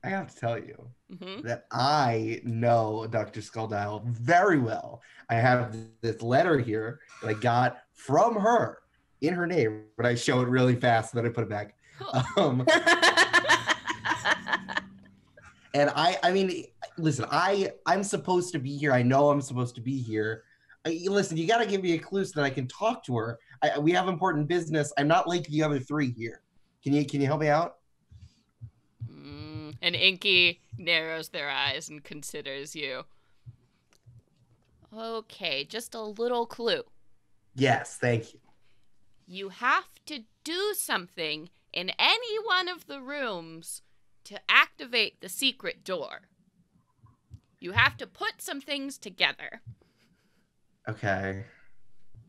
I have to tell you that I know Dr. Skulldial very well. I have this letter here that I got from her in her name, but I show it really fast, and then I put it back. And I mean, listen, I'm supposed to be here. I know I'm supposed to be here. Listen, you got to give me a clue so that I can talk to her. We have important business. I'm not like the other three here. Can you help me out? And Inky narrows their eyes and considers you. Okay, just a little clue. Yes, thank you. You have to do something in any one of the rooms to activate the secret door. You have to put some things together. Okay.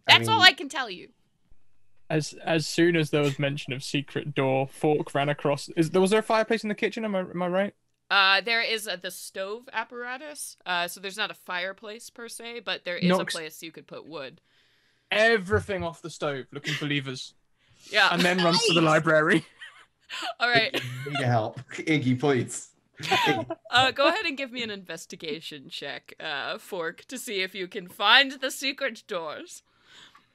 That's all I can tell you. As soon as there was mention of secret door, Fork ran across. Was there a fireplace in the kitchen? Am I right? There is the stove apparatus. So there's not a fireplace per se, but there is a place you could put wood. Everything off the stove, looking for levers. Yeah. And then runs to the library. All right. Need help, Inky, please. Go ahead and give me an investigation check, Fork, to see if you can find the secret doors.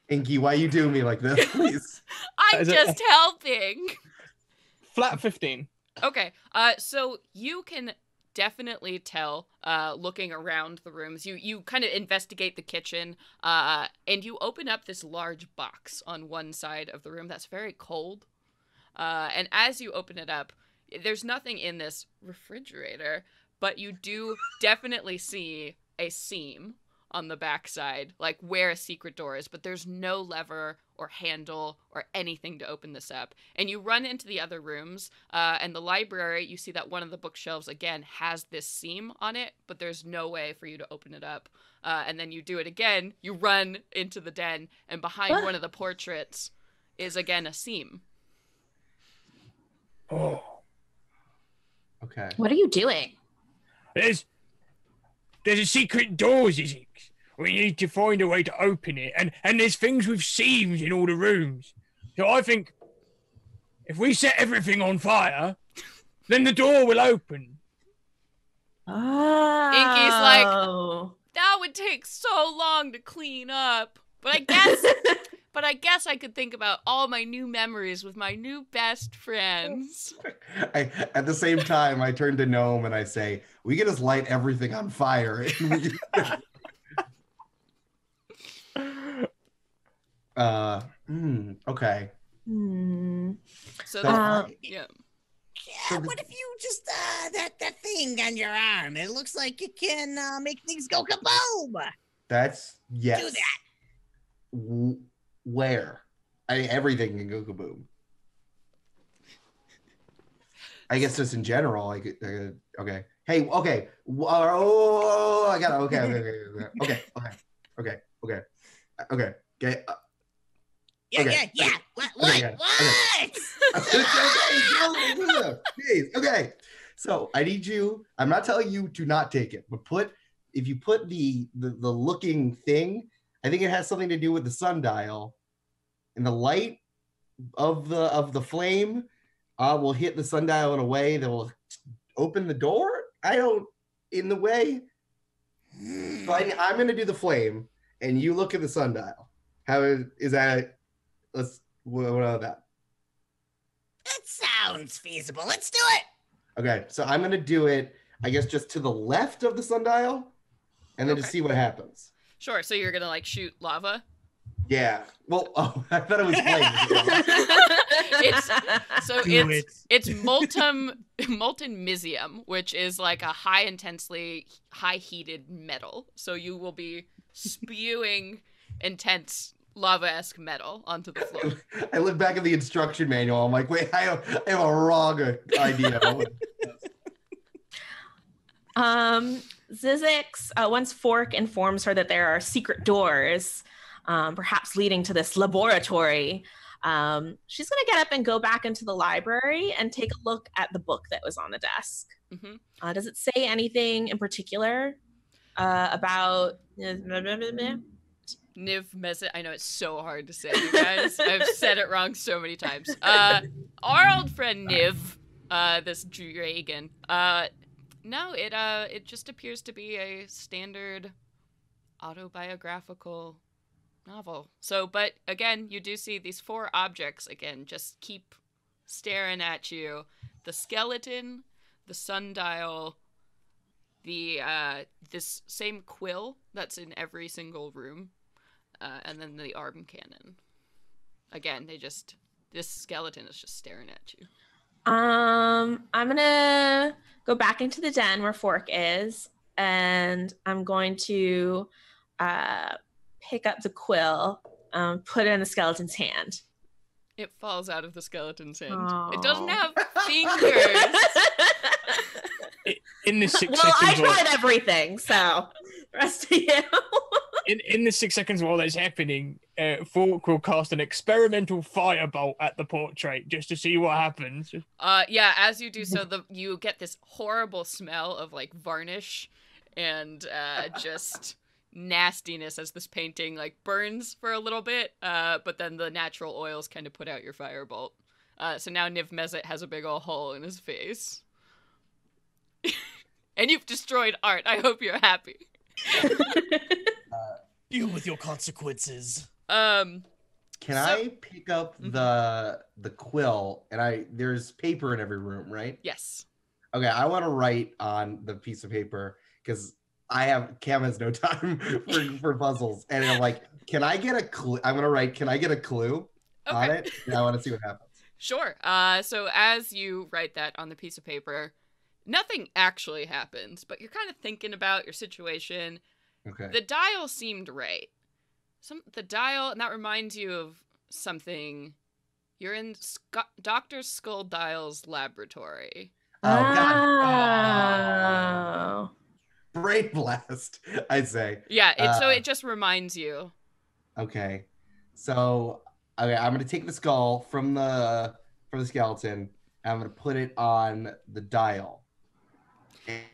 Inky, why you do me like this, please? I'm just helping. Flat 15. Okay, so you can definitely tell, looking around the rooms, you kind of investigate the kitchen, and you open up this large box on one side of the room that's very cold. And as you open it up, there's nothing in this refrigerator, but you do definitely see a seam on the backside, like where a secret door is, but there's no lever or handle or anything to open this up. And you run into the other rooms, and the library, you see that one of the bookshelves, again, has this seam on it, but there's no way for you to open it up. And then you do it again, you run into the den, and behind one of the portraits is, again, a seam. Oh. Okay. What are you doing? There's a secret door, Zizix. We need to find a way to open it. And there's things with seams in all the rooms. So I think if we set everything on fire, then the door will open. Oh. Inky's like, that would take so long to clean up. But I guess I could think about all my new memories with my new best friends. At the same time, I turn to Gnome and I say, we can just light everything on fire. Okay. So, Yeah, what if you just that thing on your arm? It looks like it can make things go kaboom. That's, yes. Do that. Where? Everything can go kaboom. I guess just in general, I could okay. Hey, okay. Oh, I got it. Okay. Yeah. What? Okay. Okay. So I need you. I'm not telling you to not take it, but if you put the looking thing, I think it has something to do with the sundial, and the light of the flame will hit the sundial in a way that will open the door. In the way. So I'm going to do the flame, and you look at the sundial. How is that? What about that? That sounds feasible. Let's do it. Okay, so I'm going to do it, I guess, just to the left of the sundial, and then just see what happens. Sure, so you're gonna like shoot lava? Yeah. Well, I thought it was flame. It's molten misium, which is like a high heated metal. So you will be spewing intense lava-esque metal onto the floor. I look back at the instruction manual. I'm like, wait, I have a wrong idea. Zizix, once Fork informs her that there are secret doors, perhaps leading to this laboratory, she's going to get up and go back into the library and take a look at the book that was on the desk. Mm-hmm. Does it say anything in particular about... Niv Mezit. I know it's so hard to say, you guys. I've said it wrong so many times. Our old friend Niv, this dragon, no, it just appears to be a standard autobiographical novel. So, but again, you do see these 4 objects, again, just keep staring at you. The skeleton, the sundial, the, this same quill that's in every single room, and then the arm cannon. Again, this skeleton is just staring at you. I'm gonna go back into the den where Fork is, and I'm going to pick up the quill, put it in the skeleton's hand. It falls out of the skeleton's hand. Aww. It doesn't have fingers. In the 6 well, seconds. I tried everything, so the rest of you. In the 6 seconds while that's happening, Fork will cast an experimental firebolt at the portrait just to see what happens. Yeah, as you do so, you get this horrible smell of like varnish and just nastiness as this painting like burns for a little bit, but then the natural oils kind of put out your firebolt. So now Niv Mezit has a big old hole in his face. And you've destroyed art. I hope you're happy. Deal with your consequences. Can I pick up the quill? And there's paper in every room, right? Yes. Okay, I want to write on the piece of paper because Cam has no time for puzzles, and I'm like, can I get a clue? I'm gonna write, can I get a clue on it? And I want to see what happens. Sure. So as you write that on the piece of paper, nothing actually happens, but you're kind of thinking about your situation. Okay. The dial seemed right. The dial, and that reminds you of something. You're in Dr. Skulldial's laboratory. Oh, God. Oh. Brain blast, I say. Yeah, so it just reminds you. Okay. So, okay, I'm going to take the skull from the skeleton, and I'm going to put it on the dial.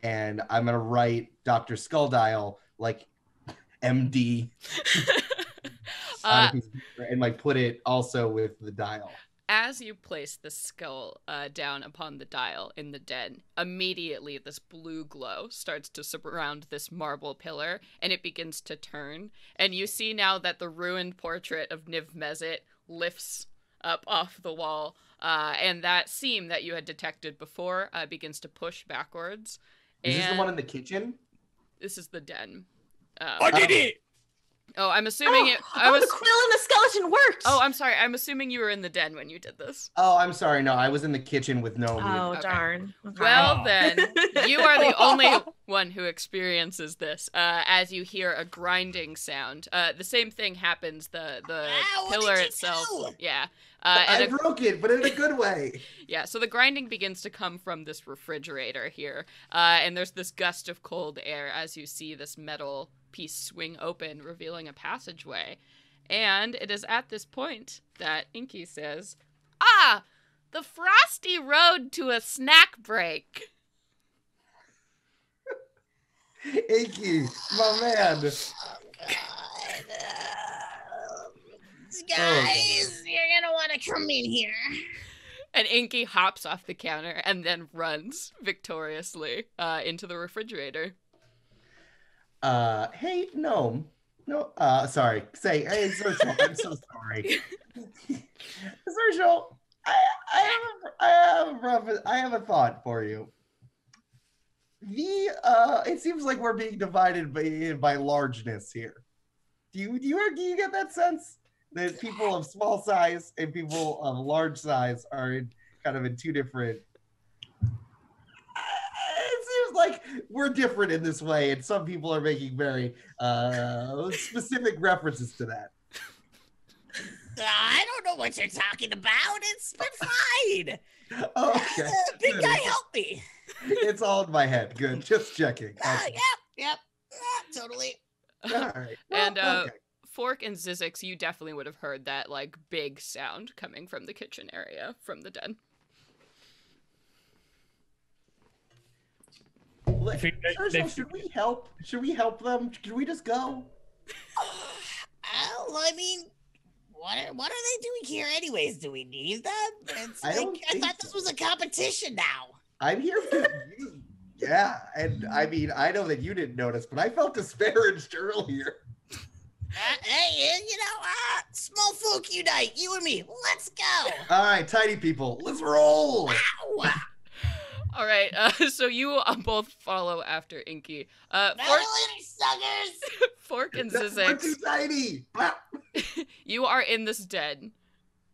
And I'm going to write Dr. Skulldial, like, MD. And like put it also with the dial. As you place the skull down upon the dial in the den, immediately this blue glow starts to surround this marble pillar, and it begins to turn. And you see now that the ruined portrait of Niv Mizzet lifts up off the wall, and that seam that you had detected before begins to push backwards. Is this the one in the kitchen? This is the den. I did it! Oh, I'm assuming the quill and the skeleton worked. Oh, I'm sorry. I'm assuming you were in the den when you did this. Oh, I'm sorry. No, I was in the kitchen with no. Oh, Okay. darn. Okay. Well, then, you are the only one who experiences this, as you hear a grinding sound. The same thing happens, the pillar itself. Yeah. I broke it, but in a good way. Yeah, so the grinding begins to come from this refrigerator here, and there's this gust of cold air as you see this metal piece swing open, revealing a passageway. And it is at this point that Inky says, "Ah, the frosty road to a snack break." Inky, my man. Guys, you're gonna want to come in here. And Inky hops off the counter and then runs victoriously into the refrigerator. Hey, gnome. No, sorry. Say, hey, Social, I'm so sorry. Social, I have a thought for you. It seems like we're being divided by largeness here. Do you get that sense? That people of small size and people of large size are kind of in two different. It seems like we're different in this way, and some people are making very specific references to that. I don't know what you're talking about. It's been fine. Okay. Big guy, help me. It's all in my head. Good. Just checking. Yep. Totally. All right. And okay. Fork and Zizix, you definitely would have heard that like big sound coming from the kitchen area from the den. Should we help? Should we help them? Should we just go? Well, I mean, what are they doing here anyways? Do we need them? I thought this was a competition now. I'm here for you. Yeah, and I mean, I know that you didn't notice, but I felt disparaged earlier. Hey, small folk unite, you and me. Let's go. All right, tiny people, let's roll. Ow. All right, so you both follow after Inky. Suckers. Fork and We're Zizix, too tiny. you are in this den,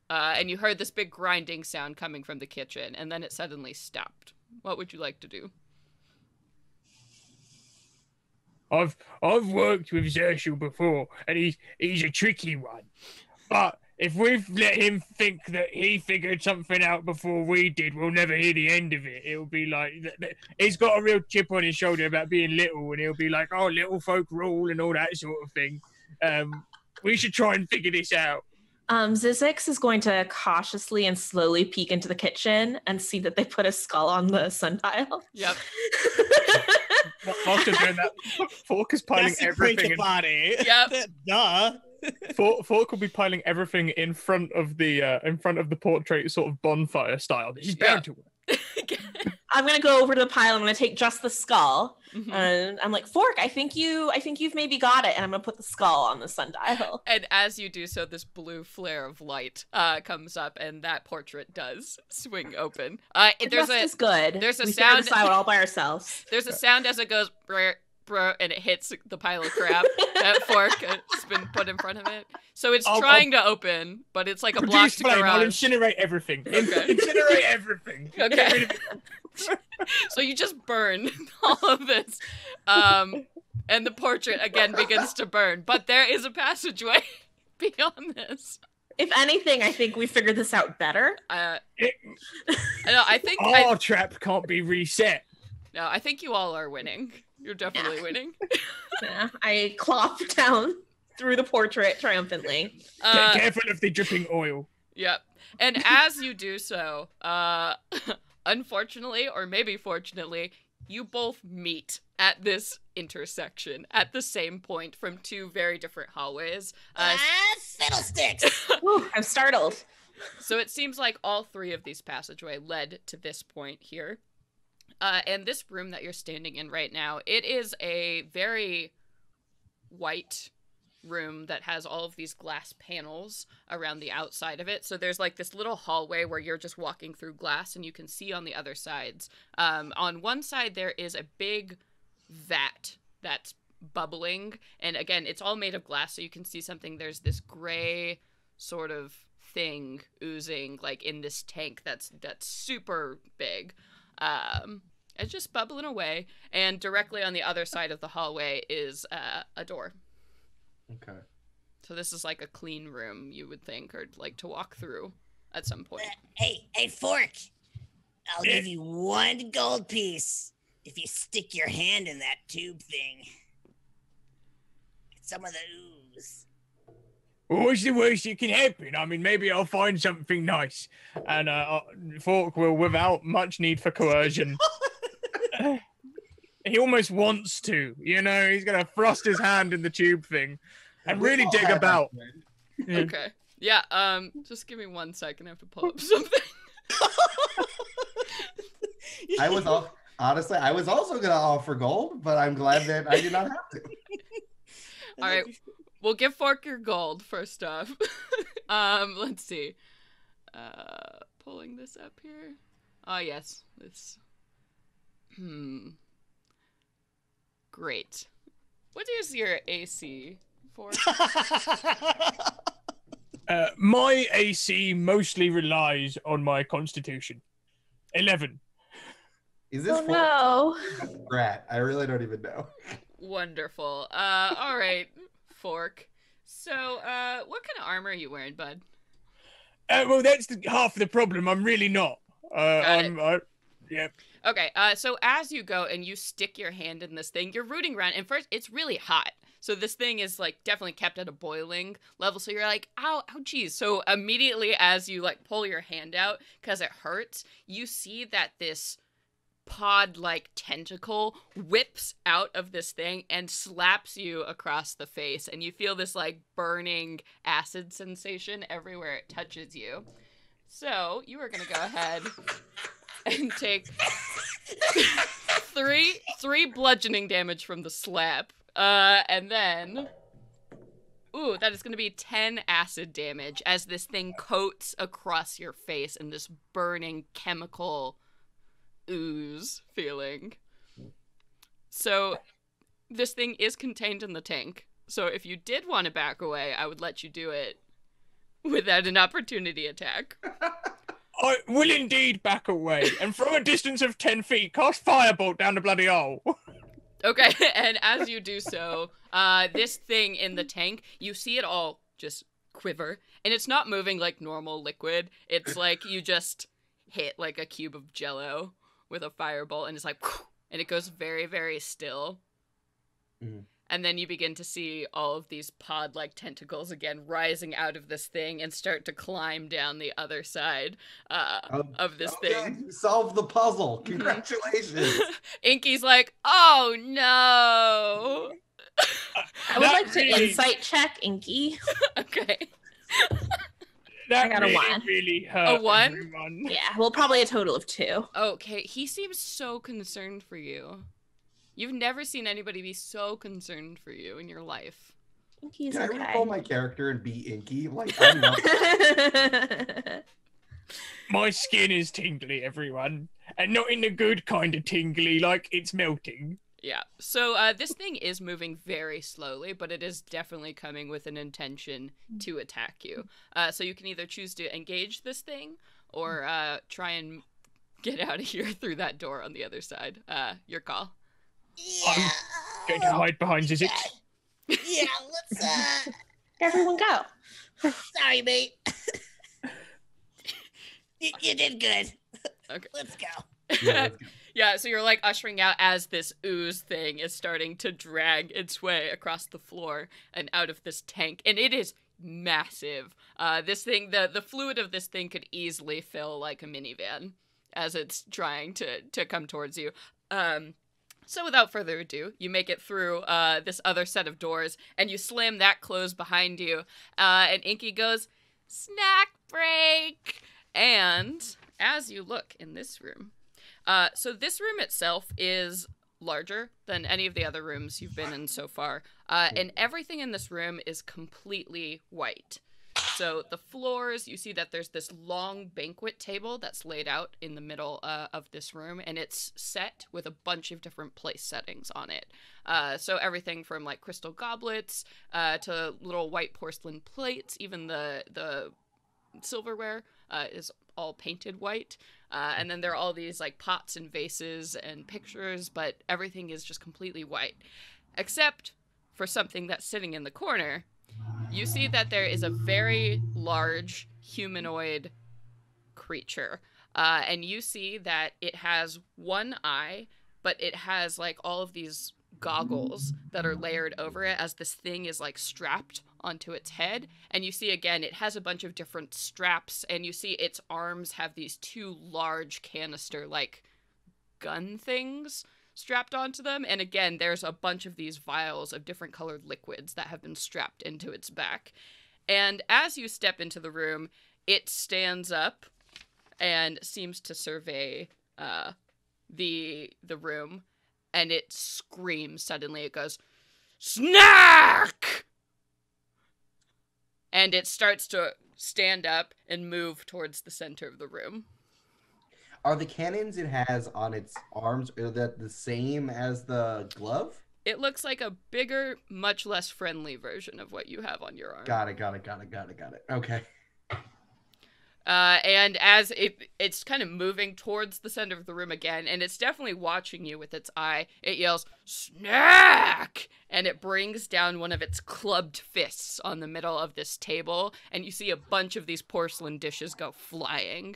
and you heard this big grinding sound coming from the kitchen, and then it suddenly stopped. What would you like to do? I've worked with Zershul before, and he's a tricky one. But if we've let him think that he figured something out before we did, we'll never hear the end of it. It'll be like he's got a real chip on his shoulder about being little, and he'll be like, "Oh, little folk rule" and all that sort of thing. We should try and figure this out. Zizix is going to cautiously and slowly peek into the kitchen and see that they put a skull on the sundial. Yep. Whilst doing that, Fork is piling everything. The body. Yep. Duh. Fork will be piling everything in front of the portrait, sort of bonfire style. This is bound to work. I'm gonna go over to the pile. I'm gonna take just the skull, Mhm. and I'm like, Fork, I think you've maybe got it, and I'm gonna put the skull on the sundial. And as you do so, this blue flare of light comes up, and that portrait does swing open. The rest is good. there's a we sound- This out all by ourselves. There's a sound as it goes, brr, brr, and it hits the pile of crap that Fork has been put in front of it. So it's trying to open, but it's like a block Produce to flame. I'll garage. incinerate everything. Okay. Incinerate everything. Okay. Get rid of it. So you just burn all of this. And the portrait again begins to burn, but there is a passageway beyond this. If anything, I think we figured this out better. No, I think Our trap can't be reset. No, I think you all are winning. You're definitely winning. Yeah, I clop down through the portrait triumphantly. Careful of the dripping oil. Yep. And as you do so, unfortunately, or maybe fortunately, you both meet at this intersection at the same point from two very different hallways. Fiddlesticks! Ooh, I'm startled. So it seems like all three of these passageways led to this point here. And this room that you're standing in right now, it is a very white room that has all of these glass panels around the outside of it. So there's like this little hallway where you're just walking through glass and you can see on the other sides. On one side there is a big vat that's bubbling, and again it's all made of glass, so you can see something. There's this gray sort of thing oozing like in this tank that's super big. It's just bubbling away, and directly on the other side of the hallway is a door. Okay. So this is like a clean room, you would think, or like to walk through at some point. Hey, Fork. I'll give you 1 gold piece if you stick your hand in that tube thing. Get some of the ooze. Well, what's the worst that can happen? I mean, maybe I'll find something nice. And Fork will, without much need for coercion. He almost wants to, you know, he's going to thrust his hand in the tube thing and really dig about. Yeah. Okay. Yeah, just give me 1 second. I have to pull up something. I was also going to offer gold, but I'm glad that I did not have to. All right. We'll give Fork your gold first off. Let's see. Pulling this up here. Oh, yes. This. Great. What is your AC for? My AC mostly relies on my constitution. 11. Is this no. Rat? I really don't even know. Wonderful. All right, Fork. So, what kind of armor are you wearing, bud? Well, that's half the problem. I'm really not. Yeah. Okay, so as you go and you stick your hand in this thing, you're rooting around, and first, it's really hot. So this thing is, like, definitely kept at a boiling level, so you're like, ow, geez. So immediately as you, like, pull your hand out, because it hurts, you see that this pod-like tentacle whips out of this thing and slaps you across the face, and you feel this, like, burning acid sensation everywhere it touches you. So you are going to go ahead and take three bludgeoning damage from the slap. And then, that is going to be 10 acid damage as this thing coats across your face in this burning chemical ooze feeling. So this thing is contained in the tank. So if you did want to back away, I would let you do it without an opportunity attack. I will indeed back away, and from a distance of 10 feet, cast Firebolt down the bloody hole. Okay, and as you do so, this thing in the tank, you see it all just quiver, and it's not moving like normal liquid. It's like you just hit like a cube of Jell-O with a firebolt, and it's like, and it goes very, very still. Mm. And then you begin to see all of these pod-like tentacles again rising out of this thing and start to climb down the other side of this thing. You solved the puzzle. Congratulations. Inky's like, oh no. I would like to insight check Inky. Okay. That I got a 1. really hurt A 1? everyone. Yeah, well, probably a total of 2. Okay, he seems so concerned for you. You've never seen anybody be so concerned for you in your life. Inky's Can I okay. recall my character and be Inky? Like, I'm not. My skin is tingly, everyone. And not in the good kind of tingly, like it's melting. Yeah, so this thing is moving very slowly, but it is definitely coming with an intention to attack you. So you can either choose to engage this thing or try and get out of here through that door on the other side. Your call. Yeah. Going to hide behind Zizix. Yeah, let's Everyone go. sorry, mate. You did good. Okay. Let's go. Yeah, let's go. Yeah, so you're like ushering out as this ooze thing is starting to drag its way across the floor and out of this tank, and it is massive. This thing, the fluid of this thing could easily fill like a minivan as it's trying to come towards you. So without further ado, you make it through this other set of doors, and you slam that closed behind you, and Inky goes, "Snack break!" And as you look in this room, so this room itself is larger than any of the other rooms you've been in so far, and everything in this room is completely white. So the floors, you see that there's this long banquet table that's laid out in the middle of this room, and it's set with a bunch of different place settings on it. So everything from like crystal goblets to little white porcelain plates, even the silverware is all painted white. And then there are all these like pots and vases and pictures, but everything is just completely white. Except for something that's sitting in the corner. You see that there is a very large humanoid creature. And you see that it has one eye, but it has like all of these goggles that are layered over it as this thing is like strapped onto its head. And you see again, it has a bunch of different straps, and you see its arms have these two large canister like gun things strapped onto them. And again, there's a bunch of these vials of different colored liquids that have been strapped into its back. And as you step into the room, it stands up and seems to survey the room, and it screams suddenly. It goes, "Snack!" And it starts to stand up and move towards the center of the room. Are the cannons it has on its arms, are that the same as the glove? It looks like a bigger, much less friendly version of what you have on your arm. Got it. Okay. And as it's kind of moving towards the center of the room again, and it's definitely watching you with its eye, it yells, "Snack!" And it brings down one of its clubbed fists on the middle of this table, and you see a bunch of these porcelain dishes go flying.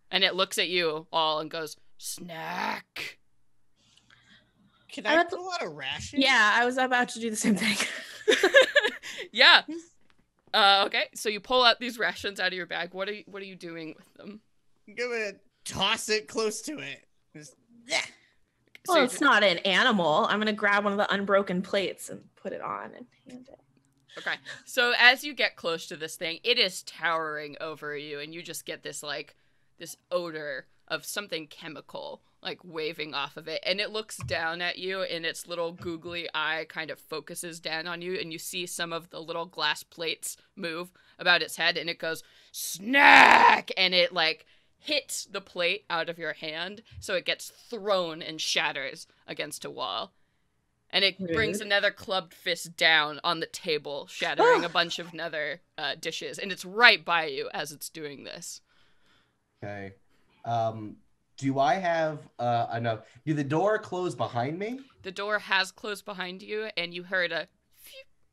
And it looks at you all and goes, "Snack!" Can I pull out a ration? Yeah, I was about to do the same thing. Yeah. Okay, so you pull out these rations out of your bag. What are you doing with them? I'm gonna toss it close to it. Just, Well, it's not an animal. I'm going to grab one of the unbroken plates and put it on and hand it. Okay, so as you get close to this thing, it is towering over you, and you just get this odor of something chemical like waving off of it, and it looks down at you, and its little googly eye kind of focuses down on you, and you see some of the little glass plates move about its head, and it goes, "Snack!" And it like hits the plate out of your hand, so it gets thrown and shatters against a wall. And it brings another clubbed fist down on the table, shattering a bunch of other dishes, and it's right by you as it's doing this. Okay. Do I have enough? Do the door close behind me? The door has closed behind you, and you heard a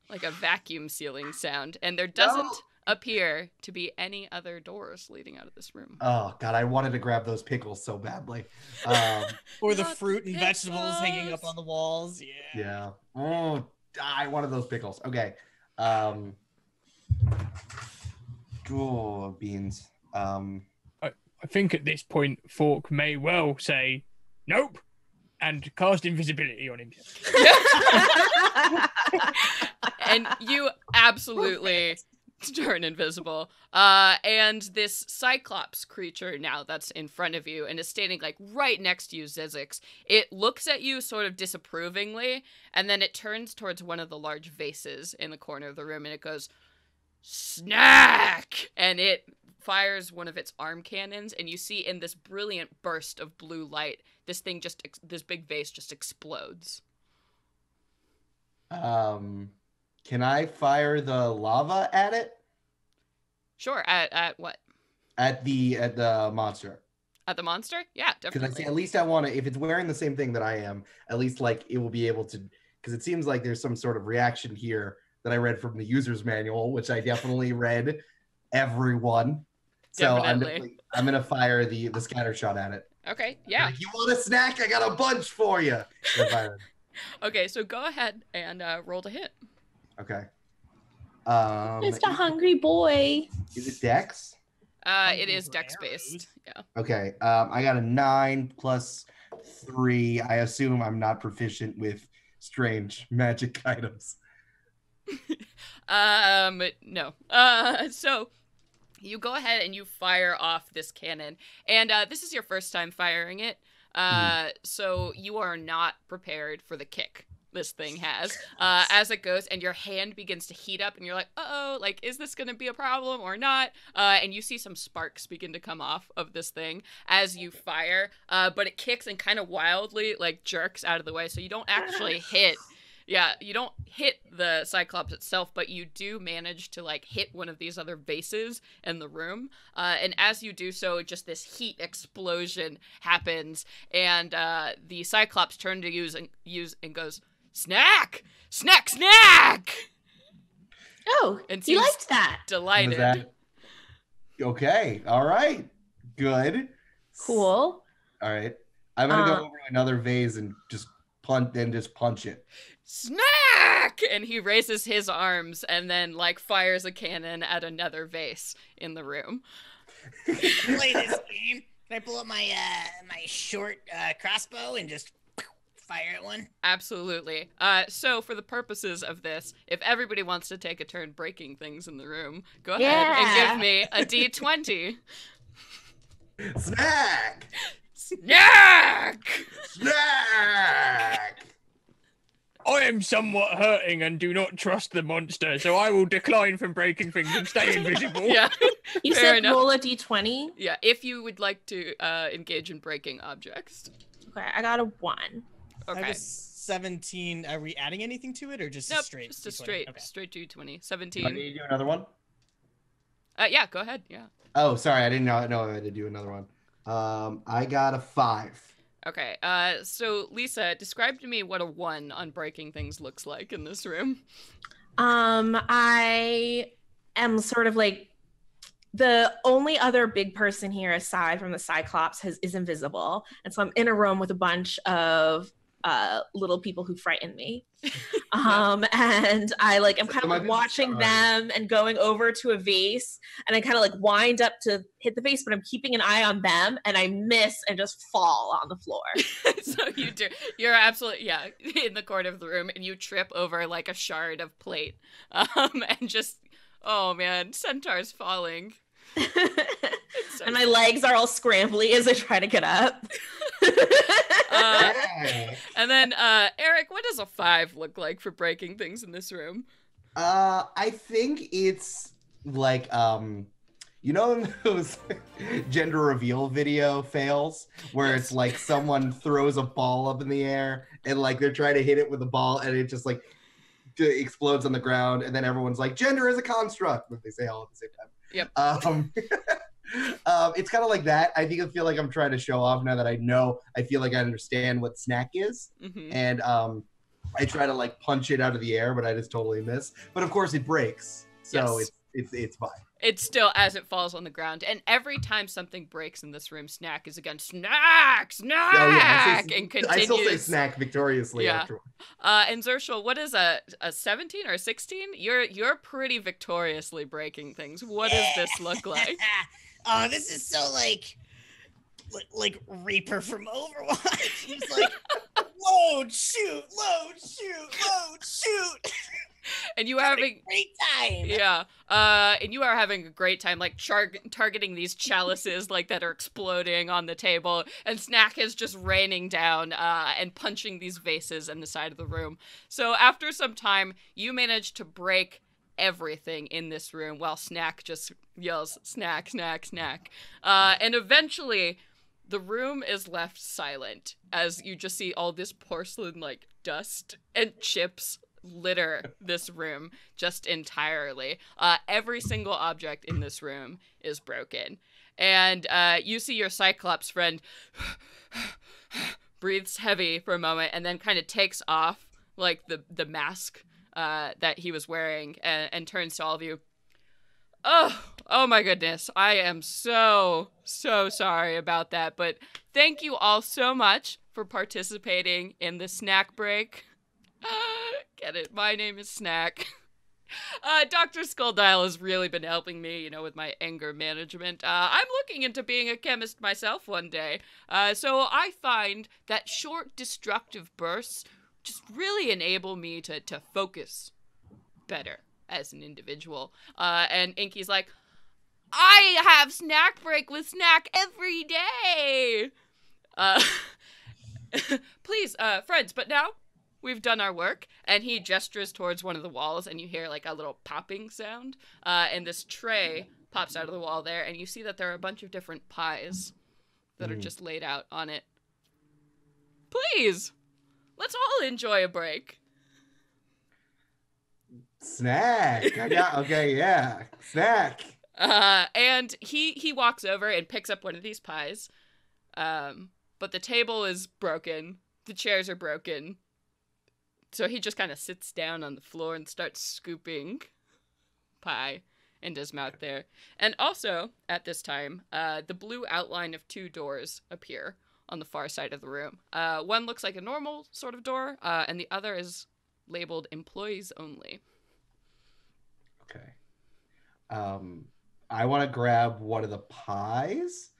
like a vacuum sealing sound, and there doesn't appear to be any other doors leading out of this room. Oh God, I wanted to grab those pickles so badly. or the fruit and vegetables hanging up on the walls. Yeah. Oh, I wanted those pickles. Okay. Beans. I think at this point, Fork may well say, "Nope," and cast invisibility on himself. And you absolutely turn invisible. And this Cyclops creature now that's in front of you and is standing like right next to you, Zizix, it looks at you sort of disapprovingly, and then it turns towards one of the large vases in the corner of the room, and it goes, "Snack!" And it fires one of its arm cannons, and you see in this brilliant burst of blue light, this big vase just explodes. Can I fire the lava at it? Sure. At what? At the monster. At the monster? Yeah, Because definitely. at least I want to, if it's wearing the same thing that I am, at least like it will be able to, because it seems like there's some sort of reaction here that I read from the user's manual, which I definitely read everyone. So Definitely. I'm gonna fire the scatter shot at it. Okay, yeah. Like, you want a snack? I got a bunch for you. Okay, so go ahead and roll to hit. Okay. Mr. Hungry Boy. Is it Dex? It is dex based. Yeah. Okay. I got a 9 plus 3. I assume I'm not proficient with strange magic items. No. So you go ahead and you fire off this cannon, and this is your first time firing it. So you are not prepared for the kick this thing has as it goes, and your hand begins to heat up, and you're like, uh-oh, like, is this gonna be a problem or not? And you see some sparks begin to come off of this thing as you fire, but it kicks and kind of wildly like jerks out of the way, so you don't actually hit. Yeah, you don't hit the Cyclops itself, but you do manage to, like, hit one of these other vases in the room. And as you do so, just this heat explosion happens, and the Cyclops turns to use and goes, "Snack! Snack! Snack!" Oh, And you seems liked that. delighted. Okay. All right. Good. Cool. All right. I'm gonna go over to another vase and just punch it. Snack! And he raises his arms and then, like, fires a cannon at another vase in the room. Play this game. Can I pull up my my short crossbow and just fire at one? Absolutely. So for the purposes of this, if everybody wants to take a turn breaking things in the room, go ahead and give me a D20. Snack! Snack! Snack! I am somewhat hurting and do not trust the monster, so I will decline from breaking things and stay invisible. Yeah. You Fair said enough. roll a d20. Yeah, if you would like to engage in breaking objects. Okay, I got a 1. I Okay. have a 17. Are we adding anything to it or just a Nope, straight? just a D20? straight Okay. D20. Do I 17. need to do another one? Yeah, go ahead. Yeah. Oh, sorry. I didn't know I had to do another one. I got a 5. Okay. So Lisa, describe to me what a 1 on breaking things looks like in this room. I am sort of like the only other big person here aside from the Cyclops is invisible, and so I'm in a room with a bunch of little people who frighten me. And I I'm kind of like watching them and going over to a vase, and I kind of like wind up to hit the vase, but I'm keeping an eye on them, and I miss and just fall on the floor. So you do. You're absolutely, yeah, in the corner of the room, and you trip over like a shard of plate. And just, oh man, Centaur's falling. So and my legs are all scrambly as I try to get up. And then, Eric, what does a 5 look like for breaking things in this room? I think it's like you know those gender reveal video fails where it's like someone throws a ball up in the air and like they're trying to hit it with a ball and it just like explodes on the ground, and then everyone's like, gender is a construct, but they say all at the same time. Yep. It's kind of like that. I feel like I'm trying to show off now that I feel like I understand what snack is. Mm-hmm. And I try to like punch it out of the air, but I just totally miss. But of course it breaks. So Yes. it's fine. It's still as it falls on the ground, and every time something breaks in this room, Snack is again, snack, snack, and continues. I still say snack victoriously afterward. And Zershul, what is a 17 or a 16? You're pretty victoriously breaking things. What does this look like? Oh, this is so like Reaper from Overwatch. It's like load, shoot, load, shoot, load, shoot. And you are having a great time. Yeah. And you are having a great time, like targeting these chalices like that are exploding on the table, and Snack is just raining down and punching these vases in the side of the room. So after some time, you manage to break everything in this room while Snack just yells, snack, snack, snack. And eventually, the room is left silent as you just see all this porcelain like dust and chips litter this room just entirely. Every single object in this room is broken. And you see your Cyclops friend breathes heavy for a moment and then kind of takes off like the mask that he was wearing and turns to all of you. Oh my goodness. I am so sorry about that. But thank you all so much for participating in the snack break. Get it? My name is Snack. Dr. Skulldial has really been helping me, with my anger management. I'm looking into being a chemist myself one day. So I find that short destructive bursts just really enable me to focus better as an individual. And Inky's like, I have snack break with Snack every day. Please, friends, but now we've done our work. And he gestures towards one of the walls, and you hear like a little popping sound. And this tray pops out of the wall there, and you see that there are a bunch of different pies that are just laid out on it. Please, let's all enjoy a break. Snack. Okay, yeah. Snack. And he walks over and picks up one of these pies. But the table is broken. The chairs are broken. So he just kind of sits down on the floor and starts scooping pie into his mouth there. And also, at this time, the blue outline of two doors appear on the far side of the room. One looks like a normal sort of door, and the other is labeled employees only. Okay. I want to grab one of the pies,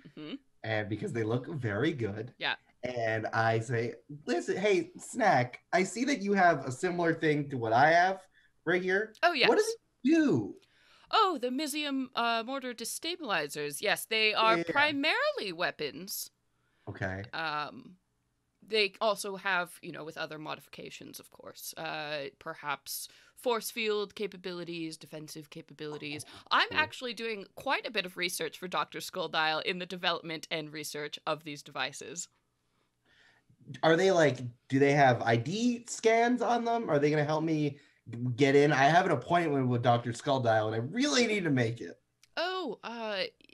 and because they look very good. Yeah. And I say, listen, hey, Snack, I see that you have a similar thing to what I have right here. Oh, yes. What does it do? Oh, the Missium mortar destabilizers. Yes, they are primarily weapons. Okay. They also have, with other modifications, of course, perhaps force field capabilities, defensive capabilities. I'm actually doing quite a bit of research for Dr. Skulldial in the development and research of these devices. Are they do they have ID scans on them? Are they going to help me get in? I have an appointment with Dr. Skulldial, and I really need to make it. Oh,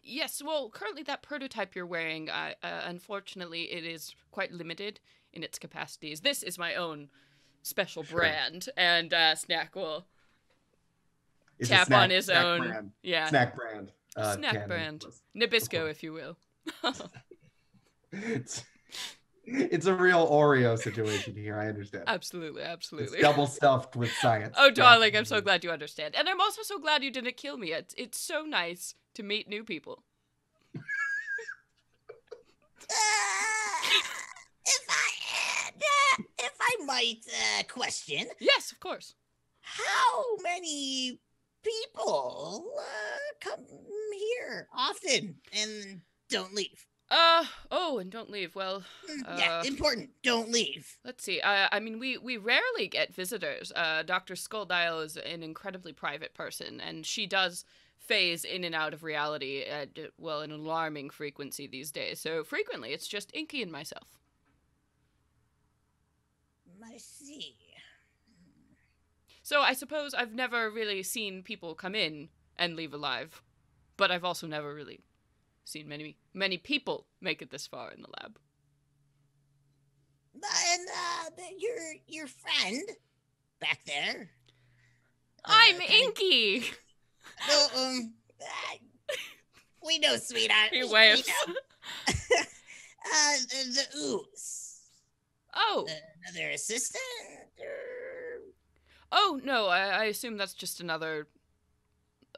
yes. Well, currently that prototype you're wearing, unfortunately, it is quite limited in its capacities. This is my own special brand, and Snack will tap on his own. Brand. Yeah. Snack brand. Snack brand. Nabisco, if you will. It's a real Oreo situation here. I understand. Absolutely. It's double stuffed with science. Oh, darling, I'm so glad you understand. And I'm also so glad you didn't kill me. It's so nice to meet new people. If I might question. Yes, of course. How many people come here often and don't leave? And don't leave. Well, yeah, important. Don't leave. Let's see. I mean, we rarely get visitors. Dr. Skulldial is an incredibly private person, and she does phase in and out of reality at, an alarming frequency these days. So frequently, it's just Inky and myself. I see. So I suppose I've never really seen people come in and leave alive, but I've also never really seen many people make it this far in the lab. And your friend back there. I'm Inky. No, we know, sweetheart. He waves. We know. The ooze. Oh. Another assistant? Oh, no, I assume that's just another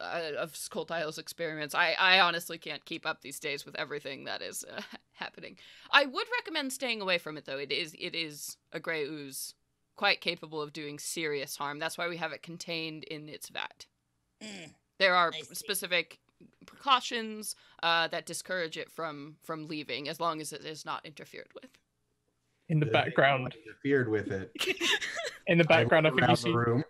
of Skulldial's experiments. I honestly can't keep up these days with everything that is happening. I would recommend staying away from it, though. It is a gray ooze, quite capable of doing serious harm. That's why we have it contained in its vat. There are specific precautions that discourage it from leaving, as long as it is not interfered with. In the background, interfered with it. In the background, I think you see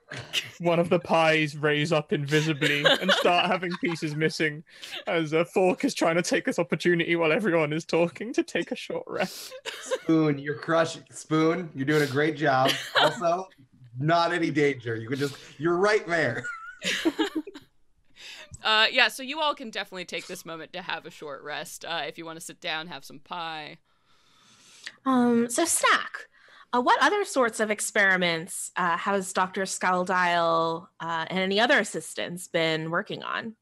one of the pies raise up invisibly and start having pieces missing, as a fork is trying to take this opportunity while everyone is talking to take a short rest. Spoon, you're crushing. Spoon, you're doing a great job. Also, not any danger. You're right there. Yeah, so you all can definitely take this moment to have a short rest. If you want to sit down, have some pie. So Snack, what other sorts of experiments has Dr. Skulldial and any other assistants been working on?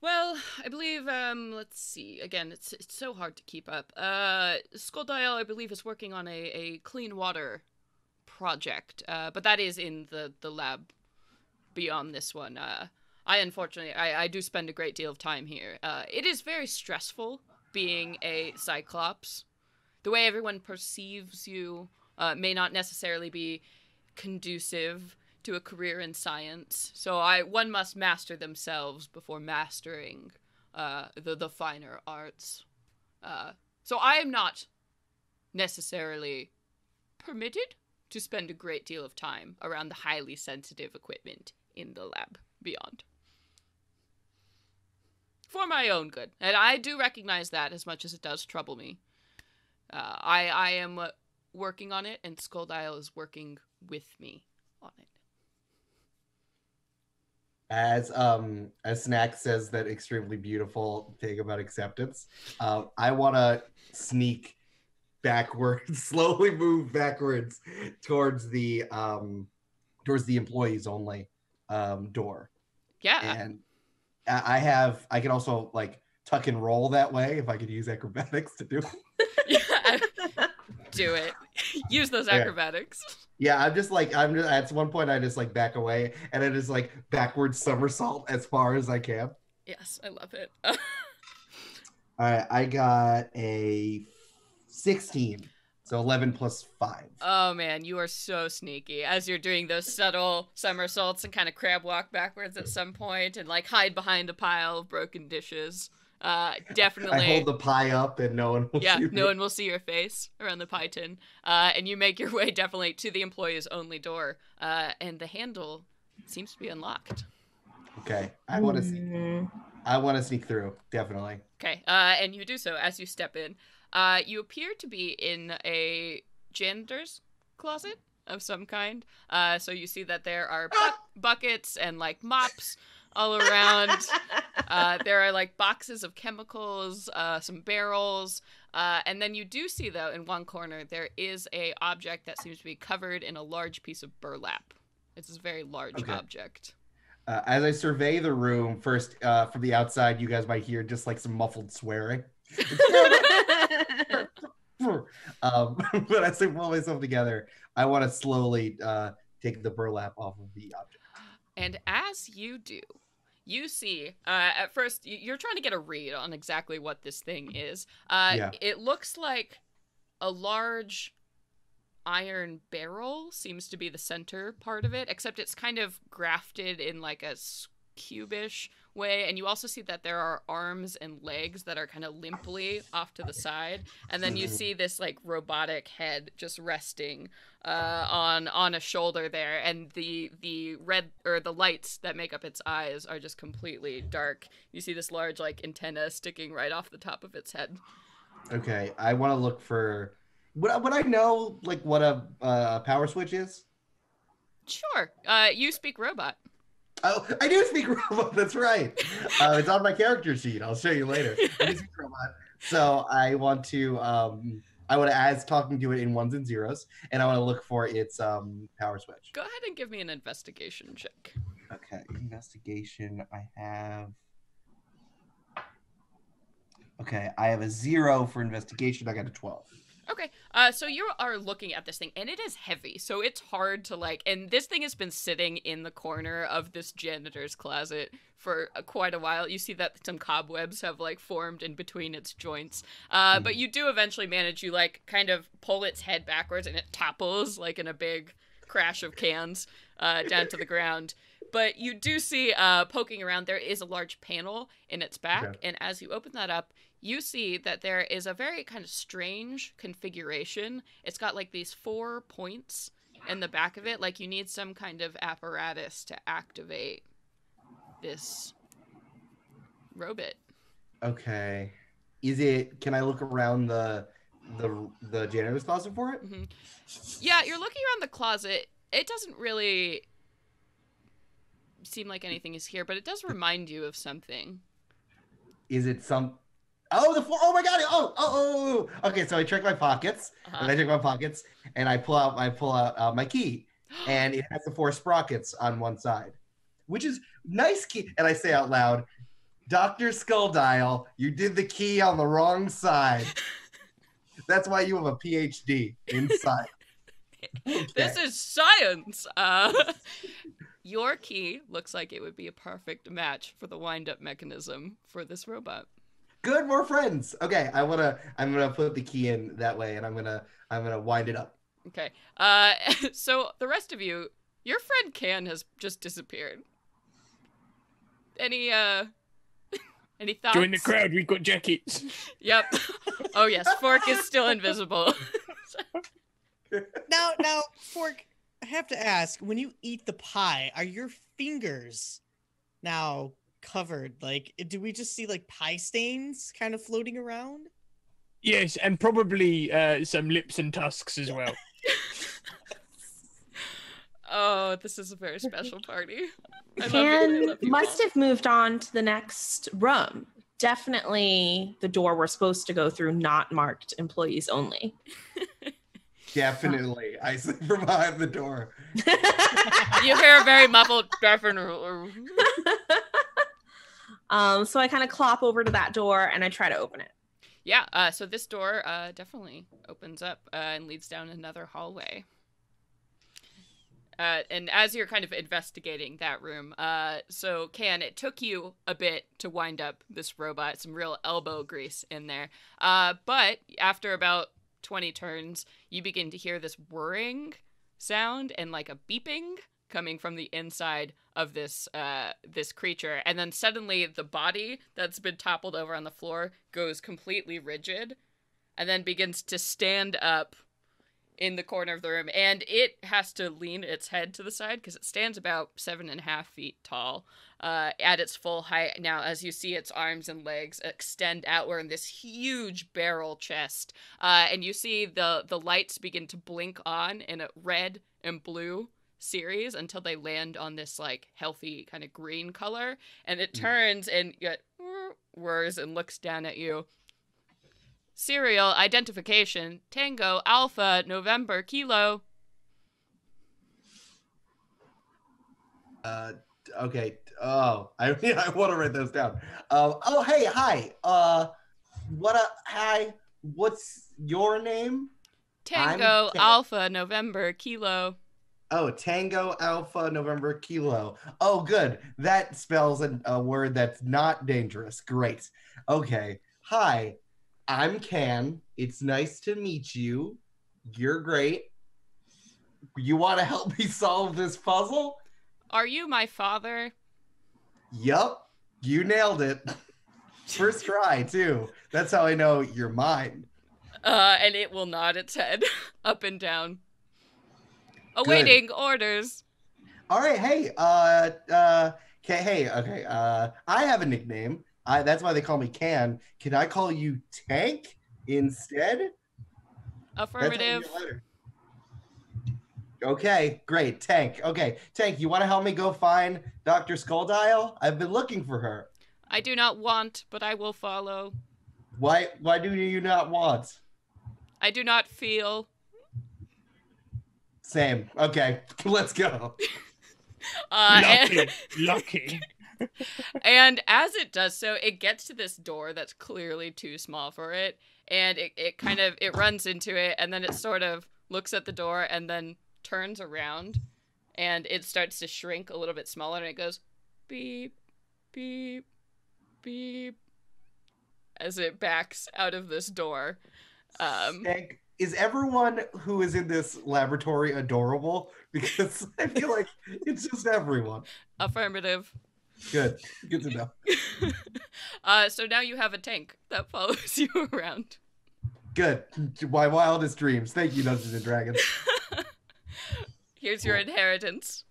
Well, I believe, let's see. Again, it's so hard to keep up. Skulldial, I believe, is working on a clean water project, but that is in the lab beyond this one. Unfortunately, I do spend a great deal of time here. It is very stressful being a Cyclops. The way everyone perceives you may not necessarily be conducive to a career in science. So one must master themselves before mastering the finer arts. So I am not necessarily permitted to spend a great deal of time around the highly sensitive equipment in the lab beyond. For my own good. And I do recognize that as much as it does trouble me. I am working on it, and Skulldial is working with me on it. As Snack says that extremely beautiful thing about acceptance, I want to sneak backwards, slowly move backwards towards the employees only door. Yeah. And I can also like tuck and roll that way if I could use acrobatics to do it. Yeah. Do it. Use those acrobatics. Yeah, I'm just at one point I just like back away and I just like backwards somersault as far as I can. Yes, I love it. All right, I got a 16. So 11 plus 5. Oh man, you are so sneaky as you're doing those subtle somersaults and kind of crab walk backwards at some point and like hide behind a pile of broken dishes. Definitely. I hold the pie up and no one will see me. No one will see your face around the pie tin. And you make your way definitely to the employees only door. And the handle seems to be unlocked. Okay. I want to sneak through, definitely. Okay. And you do so as you step in. You appear to be in a janitor's closet of some kind. So you see that there are buckets and like mops all around. There are like boxes of chemicals, some barrels, and then you do see though in one corner there is a object that seems to be covered in a large piece of burlap. It's a very large object. As I survey the room, first from the outside, you guys might hear just like some muffled swearing. But as I pull myself together, I want to slowly take the burlap off of the object. And as you do, you see, at first, you're trying to get a read on exactly what this thing is. It looks like a large iron barrel seems to be the center part of it, except it's kind of grafted in like a cubish way, and you also see that there are arms and legs that are kind of limply off to the side, and then you see this like robotic head just resting on a shoulder there, and the red or the lights that make up its eyes are just completely dark. You see this large like antenna sticking right off the top of its head. Okay, I want to look for would I know like what a power switch is? Sure. You speak robot. Oh, I do speak robot. That's right. It's on my character sheet. I'll show you later. I do speak robot. So I want to as talking to it in ones and zeros, and I want to look for its power switch. Go ahead and give me an investigation check. Okay, investigation. I have a 0 for investigation. I got a 12. Okay, so you are looking at this thing, and it is heavy, so it's hard to, like, and this thing has been sitting in the corner of this janitor's closet for quite a while. You see that some cobwebs have, like, formed in between its joints, but you do eventually manage, you, like, kind of pull its head backwards, and it topples, like, in a big crash of cans down to the ground. But you do see, poking around, there is a large panel in its back, and as you open that up, you see that there is a very kind of strange configuration. It's got like these 4 points in the back of it, like you need some kind of apparatus to activate this robot. Okay. Can I look around the janitor's closet for it? Mm-hmm. Yeah, you're looking around the closet. It doesn't really seem like anything is here, but it does remind you of something. Is it some? Oh, the floor! Oh my god! Okay, so I check my pockets, and I pull out my key, and it has the 4 sprockets on one side, which is nice key. And I say out loud, "Dr. Skulldial, you did the key on the wrong side. That's why you have a PhD in science." Okay. This is science. Your key looks like it would be a perfect match for the wind-up mechanism for this robot. Good, more friends. Okay, I'm gonna put the key in that way, and I'm gonna wind it up. Okay. So the rest of you, your friend Can has just disappeared. Any thoughts? Join the crowd. We've got jackets. Yep. Oh yes, Fork is still invisible. Now, Fork, I have to ask, when you eat the pie, are your fingers now covered? Like, do we just see like pie stains kind of floating around? Yes, and probably some lips and tusks as well. Oh, this is a very special party. Can must have moved on to the next room. Definitely the door we're supposed to go through, not marked employees only. Definitely, I say from behind the door. You hear a very muffled definitely. So I kind of clop over to that door and I try to open it. Yeah, so this door definitely opens up and leads down another hallway. And as you're kind of investigating that room, so Can, it took you a bit to wind up this robot, some real elbow grease in there. But after about 20 turns, you begin to hear this whirring sound and like a beeping coming from the inside of this this creature, and then suddenly the body that's been toppled over on the floor goes completely rigid and then begins to stand up in the corner of the room, and it has to lean its head to the side because it stands about 7.5 feet tall at its full height. Now, as you see, its arms and legs extend outward in this huge barrel chest, and you see the lights begin to blink on in a red and blue series until they land on this like healthy kind of green color, and it turns and whirs and looks down at you. Serial identification: Tango Alpha November Kilo. Okay. Oh, I want to write those down. Oh, hey, hi. Hi. What's your name? Tango Alpha November Kilo. Oh, Tango Alpha November Kilo. Oh, good. That spells a word that's not dangerous. Great. Okay. Hi, I'm Can. It's nice to meet you. You're great. You want to help me solve this puzzle? Are you my father? Yup. You nailed it. First try, too. That's how I know you're mine. And it will nod its head up and down. Awaiting orders. All right, hey, okay, I have a nickname. That's why they call me Can. Can I call you Tank instead? Affirmative. Okay, great, Tank. Okay, Tank, you want to help me go find Dr. Skulldial? I've been looking for her. I do not want, but I will follow. Why do you not want? I do not feel. Same. Okay, let's go. Lucky. And as it does so, it gets to this door that's clearly too small for it, and it runs into it, and then it sort of looks at the door and then turns around, and it starts to shrink a little bit smaller, and it goes beep, beep, beep as it backs out of this door. Tank, is everyone who is in this laboratory adorable? Because I feel like it's just everyone. Affirmative. Good to know. So now you have a tank that follows you around. Good. My wildest dreams. Thank you, Dungeons and Dragons. Here's your inheritance.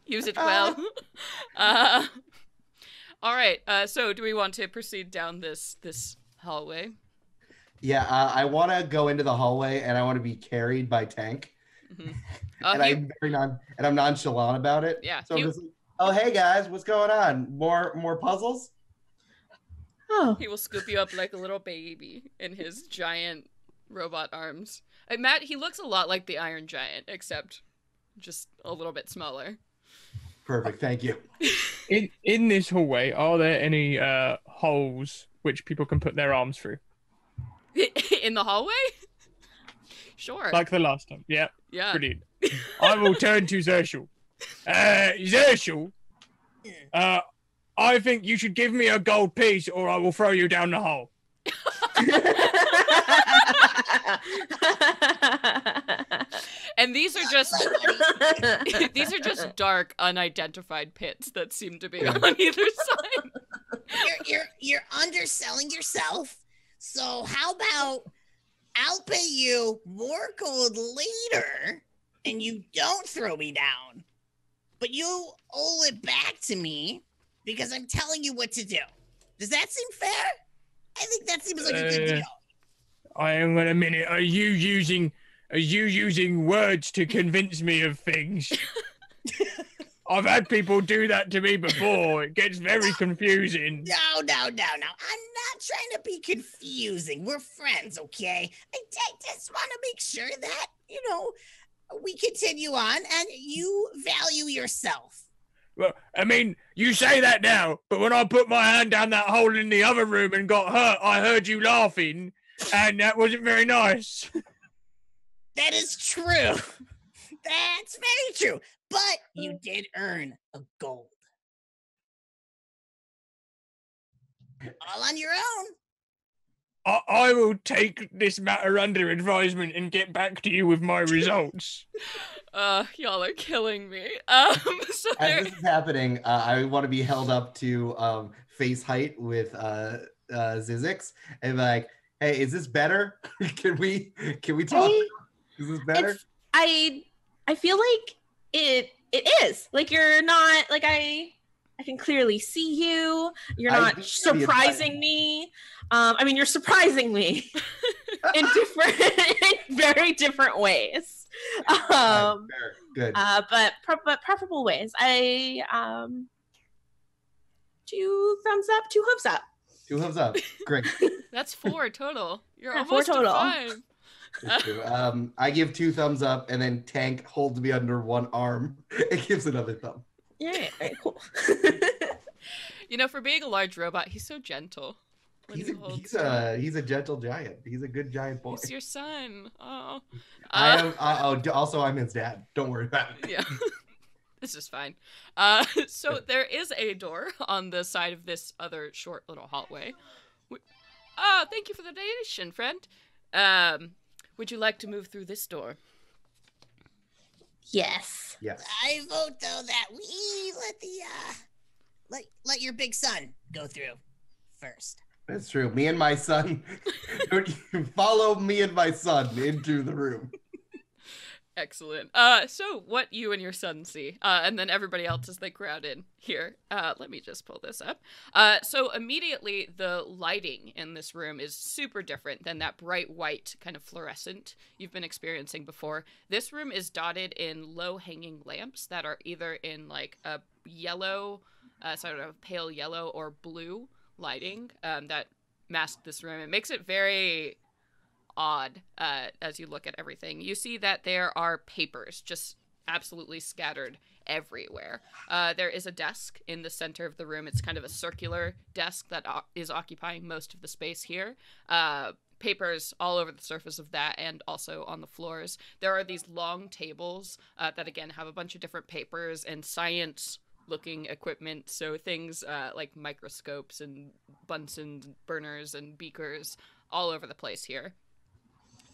Use it well. All right. So do we want to proceed down this hallway? Yeah, I want to go into the hallway, and I want to be carried by Tank. Mhm. And I'm nonchalant about it. Yeah, So I'm just like, oh, hey guys, what's going on? More puzzles? Oh. he will scoop you up like a little baby in his giant robot arms. Matt, he looks a lot like the Iron Giant, except just a little bit smaller. Perfect, thank you. In this hallway, are there any holes which people can put their arms through? In the hallway? Sure. Like the last time. Yeah. Yeah. Brilliant. I will turn to Zershul. Zershul, I think you should give me a gold piece or I will throw you down the hole. And these are just dark, unidentified pits that seem to be on either side. You're underselling yourself. So how about I'll pay you more gold later, and you don't throw me down, but you owe it back to me because I'm telling you what to do. Does that seem fair? I think that seems like a good deal. Hang on a minute. Are you using words to convince me of things? I've had people do that to me before. It gets very confusing. No. I'm not trying to be confusing. We're friends, okay? I just want to make sure that, we continue on and you value yourself. Well, I mean, you say that now, but when I put my hand down that hole in the other room and got hurt, I heard you laughing, and that wasn't very nice. That is true. That's very true. But you did earn a gold. All on your own. I will take this matter under advisement and get back to you with my results. Y'all are killing me. So As this is happening, I want to be held up to face height with Zizix and be like, hey, is this better? Can we talk? Is this better? I feel like it is. Like, you're not, like, I can clearly see you. You're not surprising me. I mean, you're surprising me in very different ways. Good. But preferable ways. I 2 thumbs up, 2 hooves up. 2 hooves up. Great. that's 4 total. You're Yeah, almost 4 total. to 5. I give 2 thumbs up, and then Tank holds me under one arm. It gives another thumb. Yeah, very cool. For being a large robot, he's so gentle. He's a gentle giant. He's a good giant boy. He's your son. Oh. Also, I'm his dad. Don't worry about it. Yeah. This is fine. So there is a door on the side of this other short little hallway. Thank you for the donation, friend. Would you like to move through this door? Yes. Yes. I vote though that we let the let your big son go through first. That's true. Me and my son. Follow me and my son into the room. Excellent. So what you and your son see, and then everybody else as they crowd in here. Let me just pull this up. So immediately the lighting in this room is super different than that bright white kind of fluorescent you've been experiencing before. This room is dotted in low-hanging lamps that are either in like a yellow, sort of pale yellow or blue lighting that mask this room. It makes it very odd as you look at everything. You see that there are papers just absolutely scattered everywhere. There is a desk in the center of the room. It's kind of a circular desk that is occupying most of the space here. Papers all over the surface of that and also on the floors. There are these long tables that again have a bunch of different papers and science looking equipment, so things like microscopes and Bunsen burners and beakers all over the place here.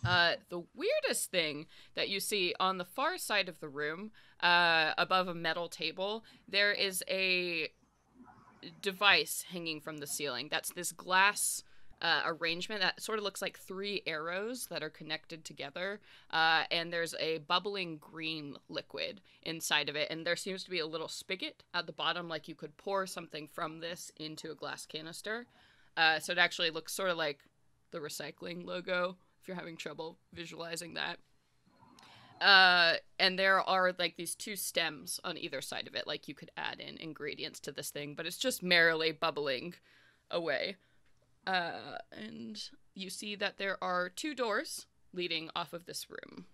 The weirdest thing that you see on the far side of the room, above a metal table, there is a device hanging from the ceiling. That's this glass arrangement that sort of looks like 3 arrows that are connected together, and there's a bubbling green liquid inside of it, and there seems to be a little spigot at the bottom, like you could pour something from this into a glass canister. So it actually looks sort of like the recycling logo, if you're having trouble visualizing that. And there are like these two stems on either side of it, like you could add in ingredients to this thing, but it's just merrily bubbling away. And you see that there are two doors leading off of this room.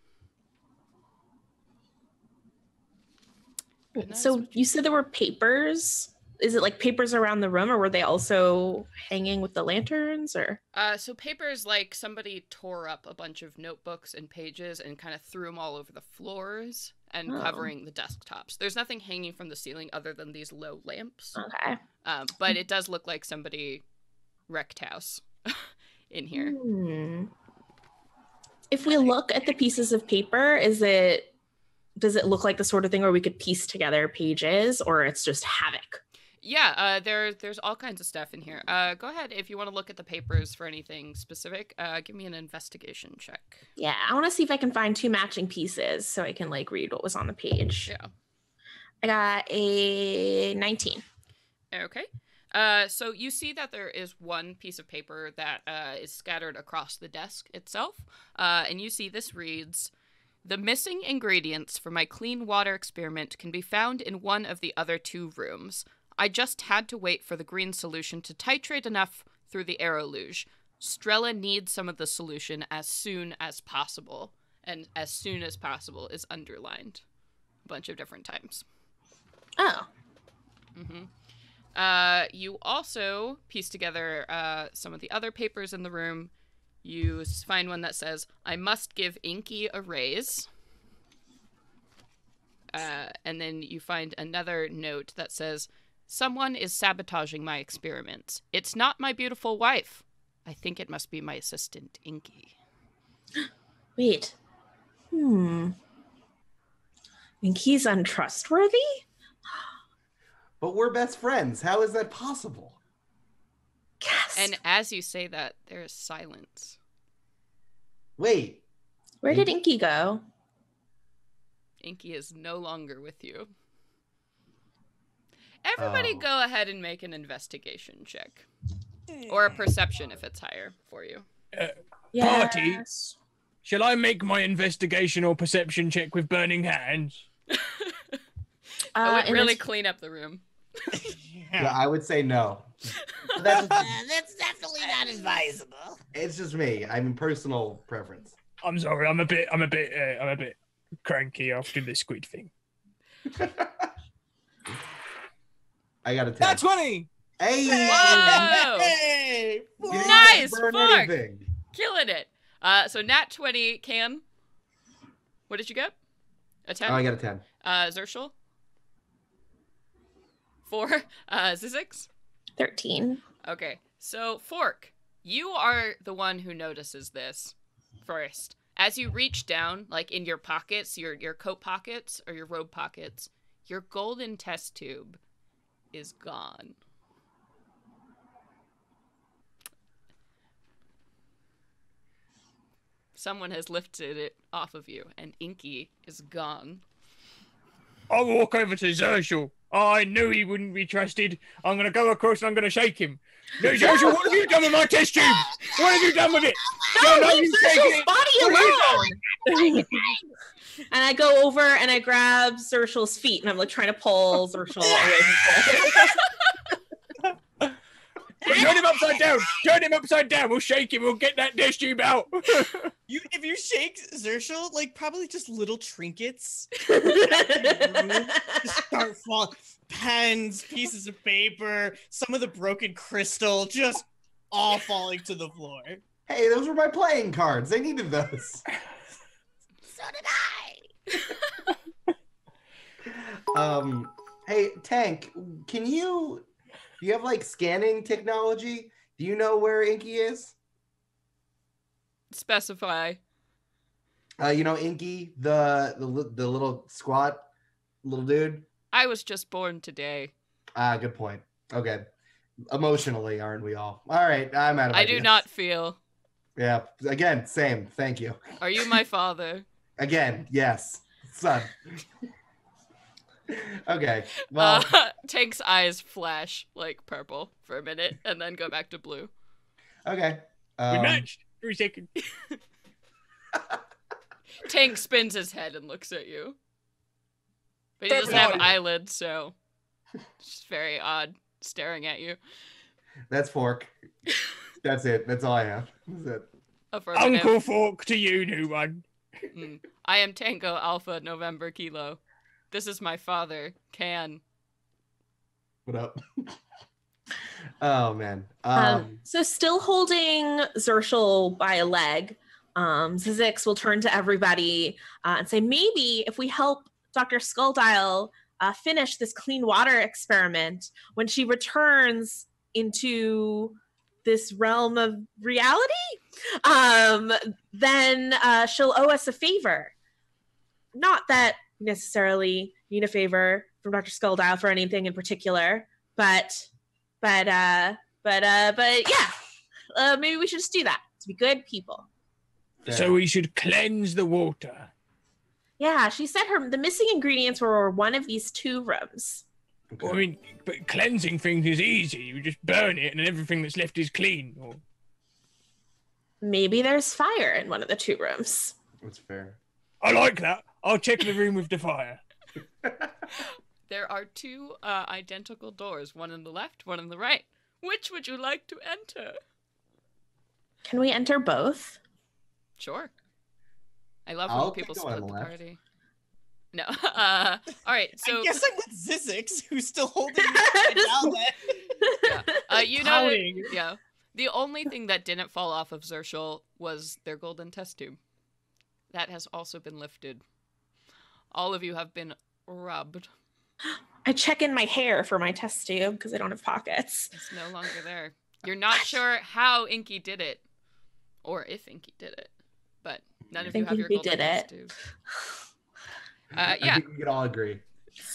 So you said there were papers. Is it like papers around the room, or were they also hanging with the lanterns, or? So papers, like somebody tore up a bunch of notebooks and pages and kind of threw them all over the floors and covering the desktops. There's nothing hanging from the ceiling other than these low lamps. Okay. But it does look like somebody wrecked house in here. If we look at the pieces of paper, does it look like the sort of thing where we could piece together pages, or it's just havoc? Yeah, there's all kinds of stuff in here. Go ahead if you want to look at the papers for anything specific. Give me an investigation check. Yeah, I want to see if I can find two matching pieces so I can like read what was on the page. Yeah. I got a 19. Okay. So you see that there is one piece of paper that is scattered across the desk itself. And you see this reads, "The missing ingredients for my clean water experiment can be found in one of the other two rooms. I just had to wait for the green solution to titrate enough through the aeroluge. Strella needs some of the solution as soon as possible." And as soon as possible is underlined a bunch of different times. Oh. You also piece together some of the other papers in the room. You find one that says, "I must give Inky a raise." And then you find another note that says, "Someone is sabotaging my experiments. It's not my beautiful wife. I think it must be my assistant, Inky." Wait. Inky's untrustworthy? But we're best friends. How is that possible? Yes. And as you say that, there is silence. Wait. Where did Inky go? Inky is no longer with you. Everybody go ahead and make an investigation check. Or a perception if it's higher for you. Party, shall I make my investigation or perception check with burning hands? I would really clean up the room. Yeah, I would say no. That's definitely not advisable. It's just me. I mean, personal preference. I'm sorry. I'm a bit cranky after the squid thing. I got a 10. That's 20. Hey! Whoa! Hey! You didn't Nice, burn Fork! anything. Killing it. So nat 20, Can. What did you get? A 10? Oh, I got a 10. Zershul? 4. Zizix? 13. Okay. So, Fork, you are the one who notices this first. As you reach down, like in your pockets, your coat pockets or your robe pockets, your golden test tube is gone. Someone has lifted it off of you, and Inky is gone. I'll walk over to Zershul. I knew he wouldn't be trusted. I'm going to go across and I'm going to shake him. No, Zershul, what have you done with my test tube? What have you done with it? No, No, leave you take Zershul's it. body alone! And I go over and I grab Zershul's feet, and I'm like trying to pull Zershul away from Turn him upside down. Turn him upside down. We'll shake him. We'll get that test tube out. If you shake Zershul, like probably just little trinkets just start falling. Pens, pieces of paper, some of the broken crystal, just all falling to the floor. Hey, those were my playing cards. I needed those. So did I. Hey, Tank, do you have like scanning technology? Do you know where Inky is? Specify. Inky, the little squat little dude. I was just born today. Good point. Okay. Emotionally, aren't we all? All right, I'm out of I ideas. do not feel. Yeah, again, same. Thank you. Are you my father? Again, yes. Son. Okay. Well, Tank's eyes flash like purple for a minute and then go back to blue. okay. We matched. 3 seconds. Tank spins his head and looks at you. But he doesn't have eyelids, so it's just very odd staring at you. That's Fork. That's it. That's all I have. That's it. Uncle Fork to you, new one. I am Tango Alpha November Kilo. This is my father, Can. What up? Oh, man. So still holding Zershel by a leg, Zizix will turn to everybody and say, maybe if we help Dr. Skulldial finish this clean water experiment, when she returns into this realm of reality, then she'll owe us a favor. Not that we necessarily need a favor from Dr. Skulldial for anything in particular, but yeah, maybe we should just do that to be good people. So we should cleanse the water. Yeah, she said the missing ingredients were one of these 2 rooms. Okay. Well, I mean, but cleansing things is easy. You just burn it, and then everything that's left is clean. Or... Maybe there's fire in one of the 2 rooms. That's fair. I like that. I'll check the room with the fire. There are 2 identical doors, one on the left, one on the right. Which would you like to enter? Can we enter both? Sure. I love when people split the left. party. No. All right. So I guess I'm with Zizix, who's still holding it down. yeah. You know, yeah. The only thing that didn't fall off of Zershel was their golden test tube. That has also been lifted. All of you have been robbed. I check in my hair for my test tube because I don't have pockets. It's no longer there. You're not sure how Inky did it, or if Inky did it, but none of you have your golden test tube. I think we could all agree.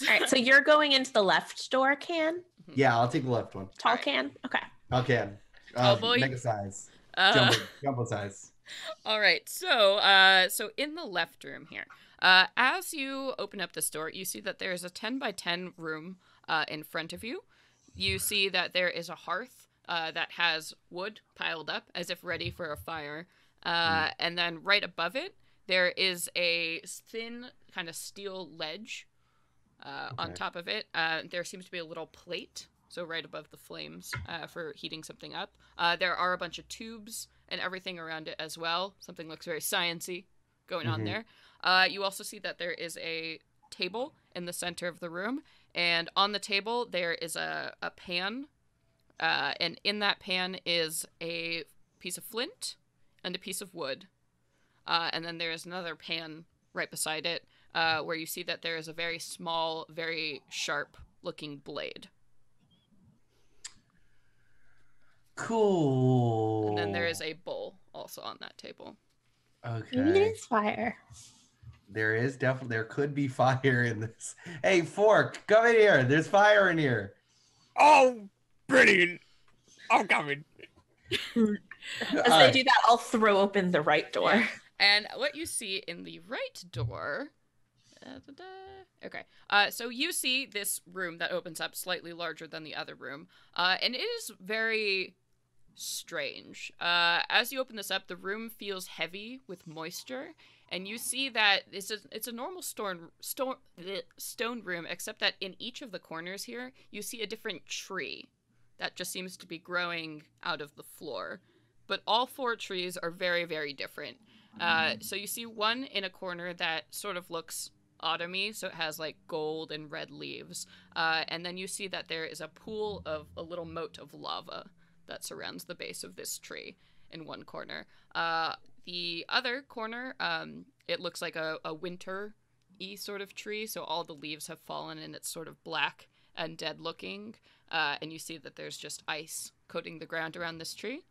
All right, so you're going into the left door, Can? Yeah, I'll take the left one. Tall Can? Okay. Tall Can. Oh boy. Mega size. Jumbo size. All right, so in the left room here, as you open up this door, you see that there is a 10 by 10 room in front of you. You see that there is a hearth that has wood piled up as if ready for a fire. And then right above it, there is a thin kind of steel ledge on top of it. There seems to be a little plate, so right above the flames for heating something up. There are a bunch of tubes and everything around it as well. Something looks very sci-y going on there. You also see that there is a table in the center of the room, and on the table there is a pan, and in that pan is a piece of flint and a piece of wood. And then there is another pan right beside it, where you see that there is a very small, very sharp-looking blade. Cool. And then there is a bowl also on that table. Okay. Maybe there's fire. There could be fire in this. Hey, Fork, come in here. There's fire in here. Oh, brilliant. I'm coming. As they do that, I'll throw open the right door. Yeah. And what you see in the right door... Okay. So you see this room that opens up slightly larger than the other room. And it is very strange. As you open this up, the room feels heavy with moisture. And you see that it's a normal stone room, except that in each of the corners here, you see a different tree that just seems to be growing out of the floor. But all 4 trees are very, very different. So you see one in a corner that sort of looks autumny, so it has like gold and red leaves. And then you see that there is a pool of a little moat of lava that surrounds the base of this tree in one corner. The other corner, it looks like a winter-y sort of tree, so all the leaves have fallen and it's sort of black and dead looking. And you see that there's just ice coating the ground around this tree.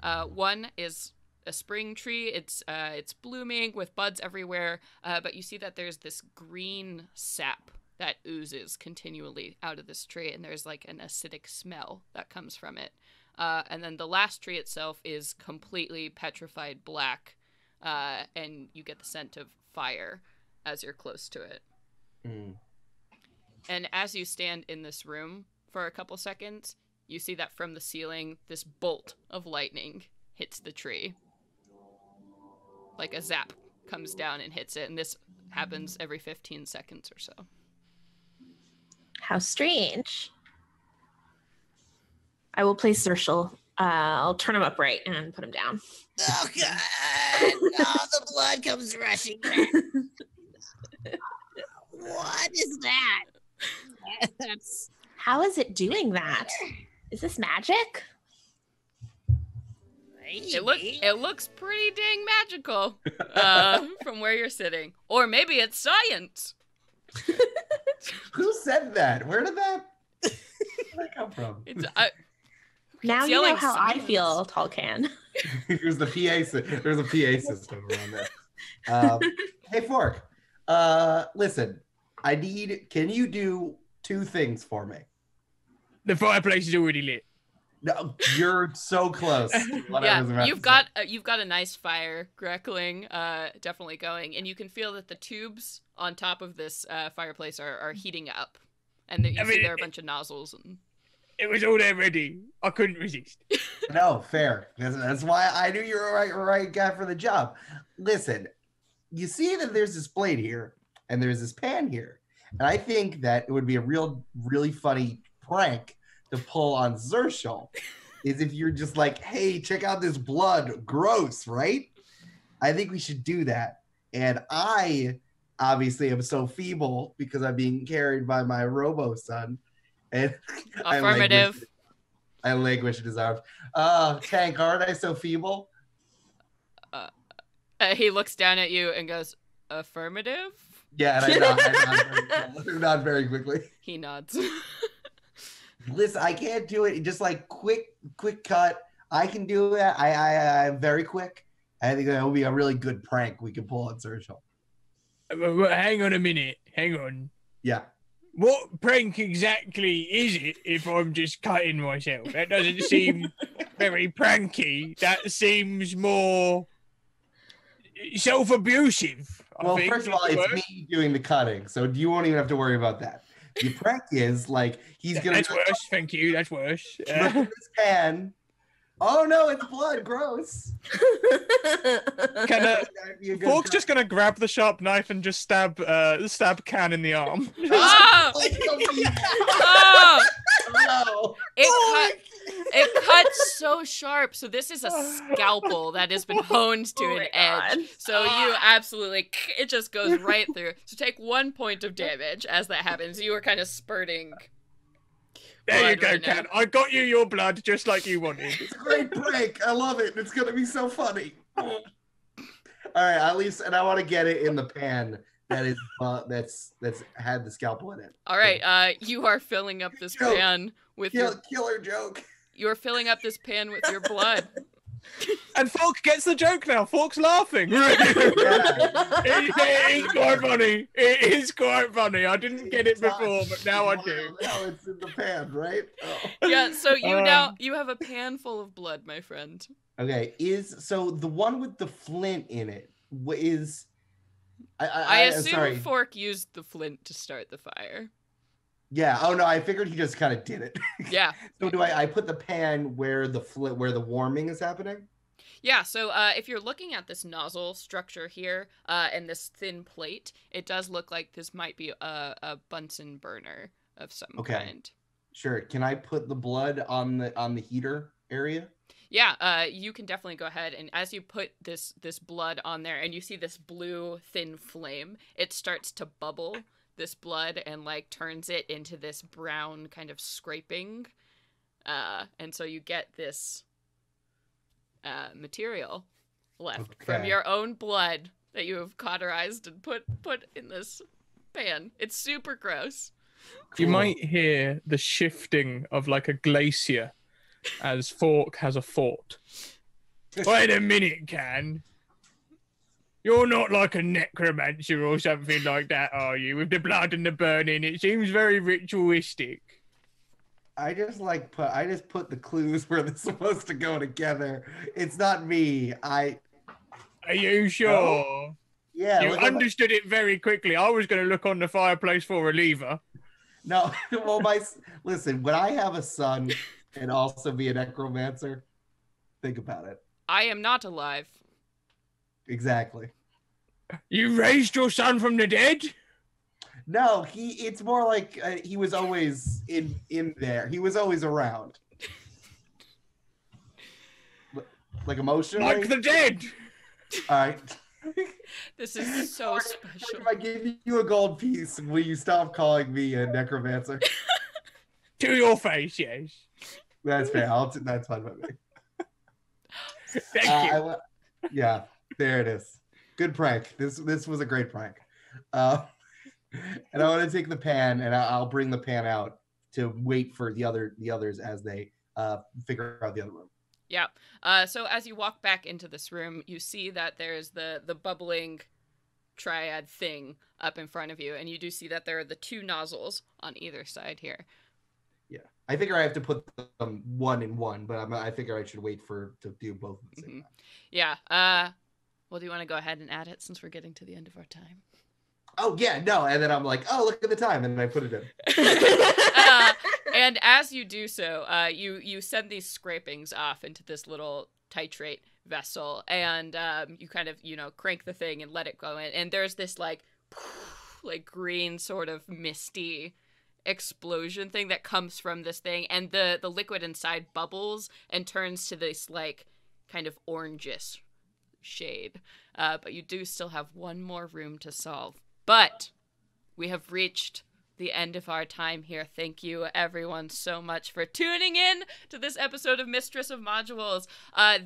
One is a spring tree. It's blooming with buds everywhere, but you see that there's this green sap that oozes continually out of this tree, and there's like an acidic smell that comes from it. And then the last tree itself is completely petrified black, and you get the scent of fire as you're close to it. And as you stand in this room for a couple seconds, you see that from the ceiling, this bolt of lightning hits the tree. Like a zap comes down and hits it, and this happens every 15 seconds or so. How strange. I will place Zershal. I'll turn him upright and put him down. Oh God! Oh, the blood comes rushing back. What is that? That's How is it doing that? Is this magic? It looks pretty dang magical from where you're sitting. Or maybe it's science. Who said that? Where did that come from? It's, Now you know yelling how I science. feel, Tallcan. There's a PA system around there. Hey, Fork. Listen, can you do 2 things for me? The fireplace is already lit. No, you're so close. to what I was Yeah, about you've to say. you've got a nice fire crackling, definitely going, and you can feel that the tubes on top of this fireplace are heating up, and that you see there are a bunch of nozzles. And It was all there ready. I couldn't resist. No, fair. That's why I knew you were right guy for the job. Listen, you see that there's this blade here, and there's this pan here, and I think that it would be a really funny prank to pull on Zershal, is if you're just like, hey, check out this blood, gross, right? I think we should do that. And I obviously am so feeble because I'm being carried by my robo son. And affirmative. I languish in his arms. Oh, Tank, aren't I so feeble? He looks down at you and goes, affirmative? Yeah, and I nod very quickly. He nods. Listen, I can't do it. Just like quick cut. I can do it. I'm very quick. I think that will be a really good prank we can pull on Zershal. Hang on a minute. Hang on. Yeah. What prank exactly is it if I'm just cutting myself? That doesn't seem very pranky. That seems more self-abusive. Well, first of all, it's me doing the cutting, so you won't even have to worry about that. The prank is like he's gonna. That's worse. Thank you. That's worse. Look at this pan. Oh no, it's blood. Gross. Fork's just gonna grab the sharp knife and just stab Can in the arm. Oh! Oh! No. It cuts so sharp. So this is a scalpel that has been honed to an edge. So you absolutely, it just goes right through. So take 1 point of damage as that happens. You are kind of spurting. There you go, right now. Can. I got you your blood just like you wanted. It's a great prank. I love it. It's gonna be so funny. All right, at least, and I want to get it in the pan that is that's had the scalpel in it. All right, you are filling up this pan with Killer joke. you're filling up this pan with your blood. And Fork gets the joke now. Fork's laughing. It is quite funny. It is quite funny. I didn't get it before, but now I do. Now it's in the pan, right? Oh. Yeah, so you have a pan full of blood, my friend. Okay, so the one with the flint in it is. I assume sorry. Fork used the flint to start the fire. Yeah. Oh no, I figured he just kind of did it. Yeah. So do I put the pan where the warming is happening? Yeah, so if you're looking at this nozzle structure here and this thin plate, it does look like this might be a Bunsen burner of some kind. Sure. Can I put the blood on the heater area? Yeah, you can definitely go ahead, and as you put this blood on there and you see this blue thin flame, it starts to bubble this blood and like turns it into this brown kind of scraping. And so you get this material left from your own blood that you have cauterized and put in this pan. It's super gross. You might hear the shifting of like a glacier as Fork has a fort. Wait a minute, Can. You're not like a necromancer or something like that, are you? With the blood and the burning, it seems very ritualistic. I just put the clues where they're supposed to go together. It's not me. Are you sure? No? Yeah. You understood it very quickly. I was going to look on the fireplace for a lever. No, well, listen, when I have a son and also be a necromancer, think about it. I am not alive. Exactly. You raised your son from the dead? No, it's more like he was always in there. He was always around. Like emotionally? Like the dead! All right. This is so special. If I give you a gold piece, will you stop calling me a necromancer? To your face, yes. That's fair. That's fine by me. Thank you. Yeah, there it is. Good prank. This was a great prank. And I want to take the pan, and I'll bring the pan out to wait for the others as they figure out the other room. Yeah. So as you walk back into this room, you see that there's the bubbling triad thing up in front of you, and you do see that there are the two nozzles on either side here. Yeah, I figure I have to put them one in one, but I figure I should wait to do both at the same time. Yeah. Well, do you want to go ahead and add it since we're getting to the end of our time? Oh yeah, no, and then I'm like, oh, look at the time, and then I put it in. And as you do so, you send these scrapings off into this little titrate vessel, and you kind of crank the thing and let it go in, and there's this like green sort of misty explosion thing that comes from this thing, and the liquid inside bubbles and turns to this like kind of orangish shade. But you do still have one more room to solve. But we have reached the end of our time here. Thank you, everyone, so much for tuning in to this episode of Mistress of Modules.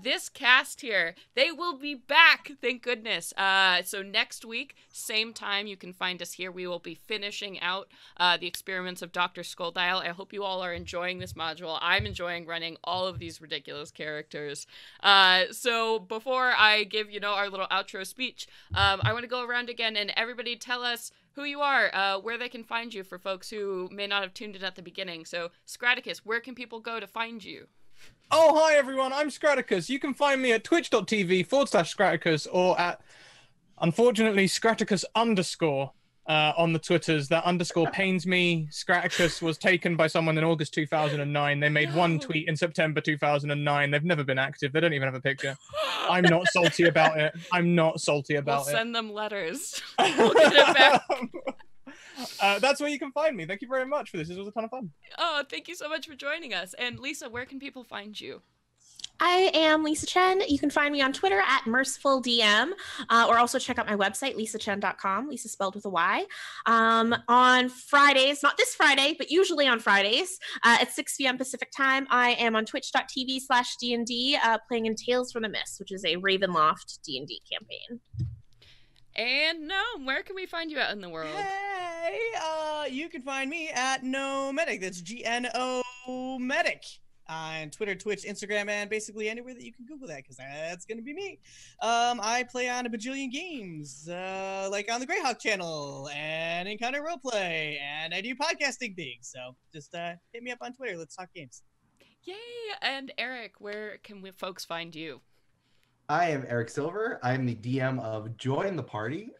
This cast here, they will be back, thank goodness. So next week, same time, you can find us here. We will be finishing out the experiments of Dr. Skulldial. I hope you all are enjoying this module. I'm enjoying running all of these ridiculous characters. So before I give, our little outro speech, I want to go around again and everybody tell us who you are, where they can find you for folks who may not have tuned in at the beginning. So, Scraticus, where can people go to find you? Oh, hi everyone, I'm Scraticus. You can find me at twitch.tv/Scraticus or at, unfortunately, Scraticus_ on the Twitters. That underscore pains me. Scraticus was taken by someone in August 2009. They made one tweet in September 2009. They've never been active. They don't even have a picture. I'm not salty about it. We'll send them letters. We'll get it back. That's where you can find me. Thank you very much for this. This was a ton of fun. Oh, thank you so much for joining us. And Lisa, where can people find you? I am Lisa Chen. You can find me on Twitter at MercifulDM, or also check out my website, lisachen.com, Lisa spelled with a Y. On Fridays, not this Friday, but usually on Fridays at 6 p.m. Pacific time, I am on twitch.tv/D&D playing in Tales from the Mist, which is a Ravenloft D&D campaign. And Gnome, where can we find you out in the world? Hey, you can find me at Gnomedic. That's GNO-medic. On Twitter, Twitch, Instagram, and basically anywhere that you can Google that, because that's going to be me. I play on a bajillion games, like on the Greyhawk channel, and Encounter Roleplay, and I do podcasting things, so just hit me up on Twitter. Let's talk games. Yay! And Eric, where can folks find you? I am Eric Silver. I'm the DM of Join the Party,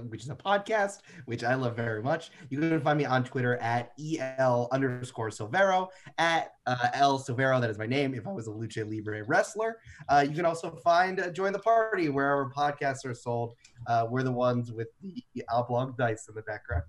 which is a podcast, which I love very much. You can find me on Twitter at EL_Silvero, at L Silvero, that is my name, if I was a Lucha Libre wrestler. You can also find Join the Party wherever podcasts are sold. We're the ones with the oblong dice in the background.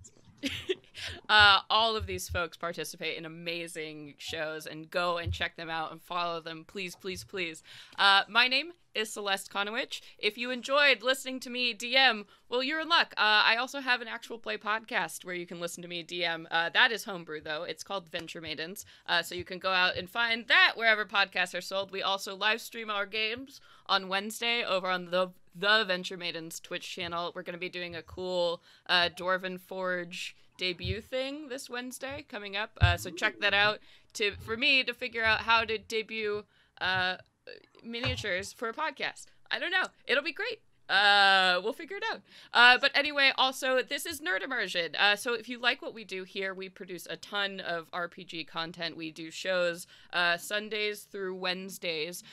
All of these folks participate in amazing shows, and go and check them out and follow them, please, please, please. My name is Celeste Konowich. If you enjoyed listening to me DM, well, you're in luck. I also have an actual play podcast where you can listen to me DM. That is homebrew, though. It's called Venture Maidens. So you can go out and find that wherever podcasts are sold. We also live stream our games on Wednesday over on the Venture Maidens Twitch channel. We're going to be doing a cool Dwarven Forge debut thing this Wednesday coming up. So check that out for me to figure out how to debut miniatures for a podcast. I don't know. It'll be great. We'll figure it out. But anyway, also, this is Nerd Immersion. So if you like what we do here, we produce a ton of RPG content. We do shows Sundays through Wednesdays.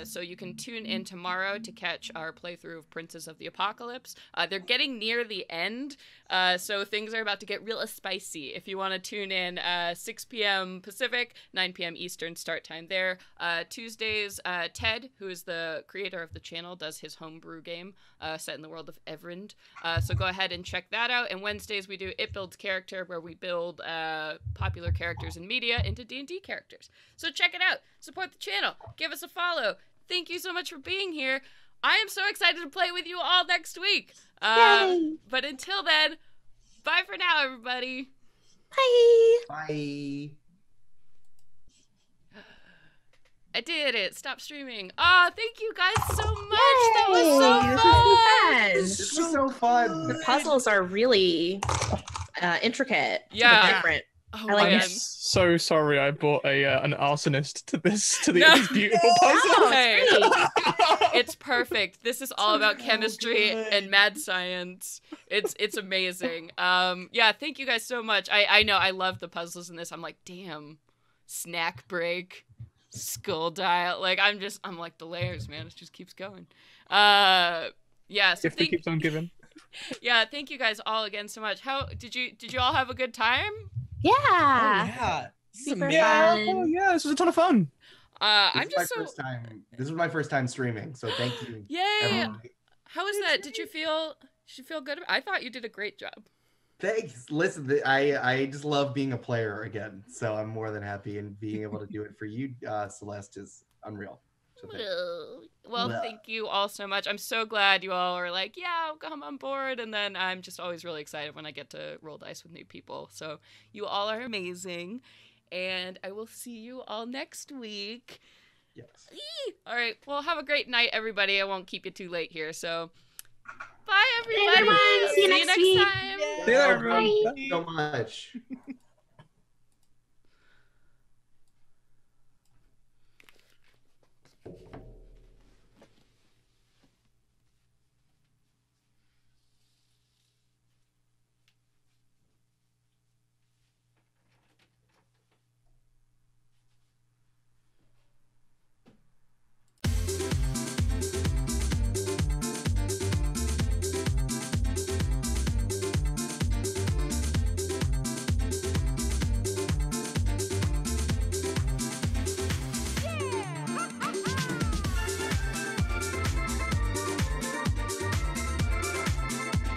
So you can tune in tomorrow to catch our playthrough of Princes of the Apocalypse. They're getting near the end, so things are about to get real spicy. If you want to tune in, 6 p.m. Pacific, 9 p.m. Eastern start time there. Tuesdays, Ted, who is the creator of the channel, does his homebrew game. set in the world of Everend. So go ahead and check that out. And Wednesdays we do It Builds Character, where we build popular characters in media into D&D characters. So check it out. Support the channel. Give us a follow. Thank you so much for being here. I am so excited to play with you all next week. But until then, bye for now, everybody. Bye. Bye. I did it. Stop streaming. Oh, thank you guys so much. That was Yay, so fun. This was so fun. The puzzles are really intricate. Yeah. Different. Oh, I like man. it. So sorry, I brought an arsonist to these No. beautiful puzzles. Oh, Hey. great. It's perfect. This is all about chemistry and mad science. It's amazing. Yeah, thank you guys so much. I know I love the puzzles in this. I'm like, damn, snack break, Skulldial. Like I'm like the layers, man. It just keeps going. Yeah. So If it keeps on giving. yeah, thank you guys all again so much. How did you all have a good time? Yeah. Yeah. This is Super amazing. fun. Oh yeah, this was a ton of fun. I'm just so This was my first time streaming, so thank you. yay. everyone. How was that? Did you feel good? I thought you did a great job. Thanks. Listen, I just love being a player again, so I'm more than happy, and being able to do it for you, Celeste, is unreal. So thanks. Well, Blah. thank you all so much. I'm so glad you all are like, yeah, I'll come on board. And then I'm just always really excited when I get to roll dice with new people. So you all are amazing. And I will see you all next week. Yes. All right. Well, have a great night, everybody. I won't keep you too late here. So bye, everybody. everyone. See you next week. time. Yeah. See you later, everyone. Bye. Thank you so much.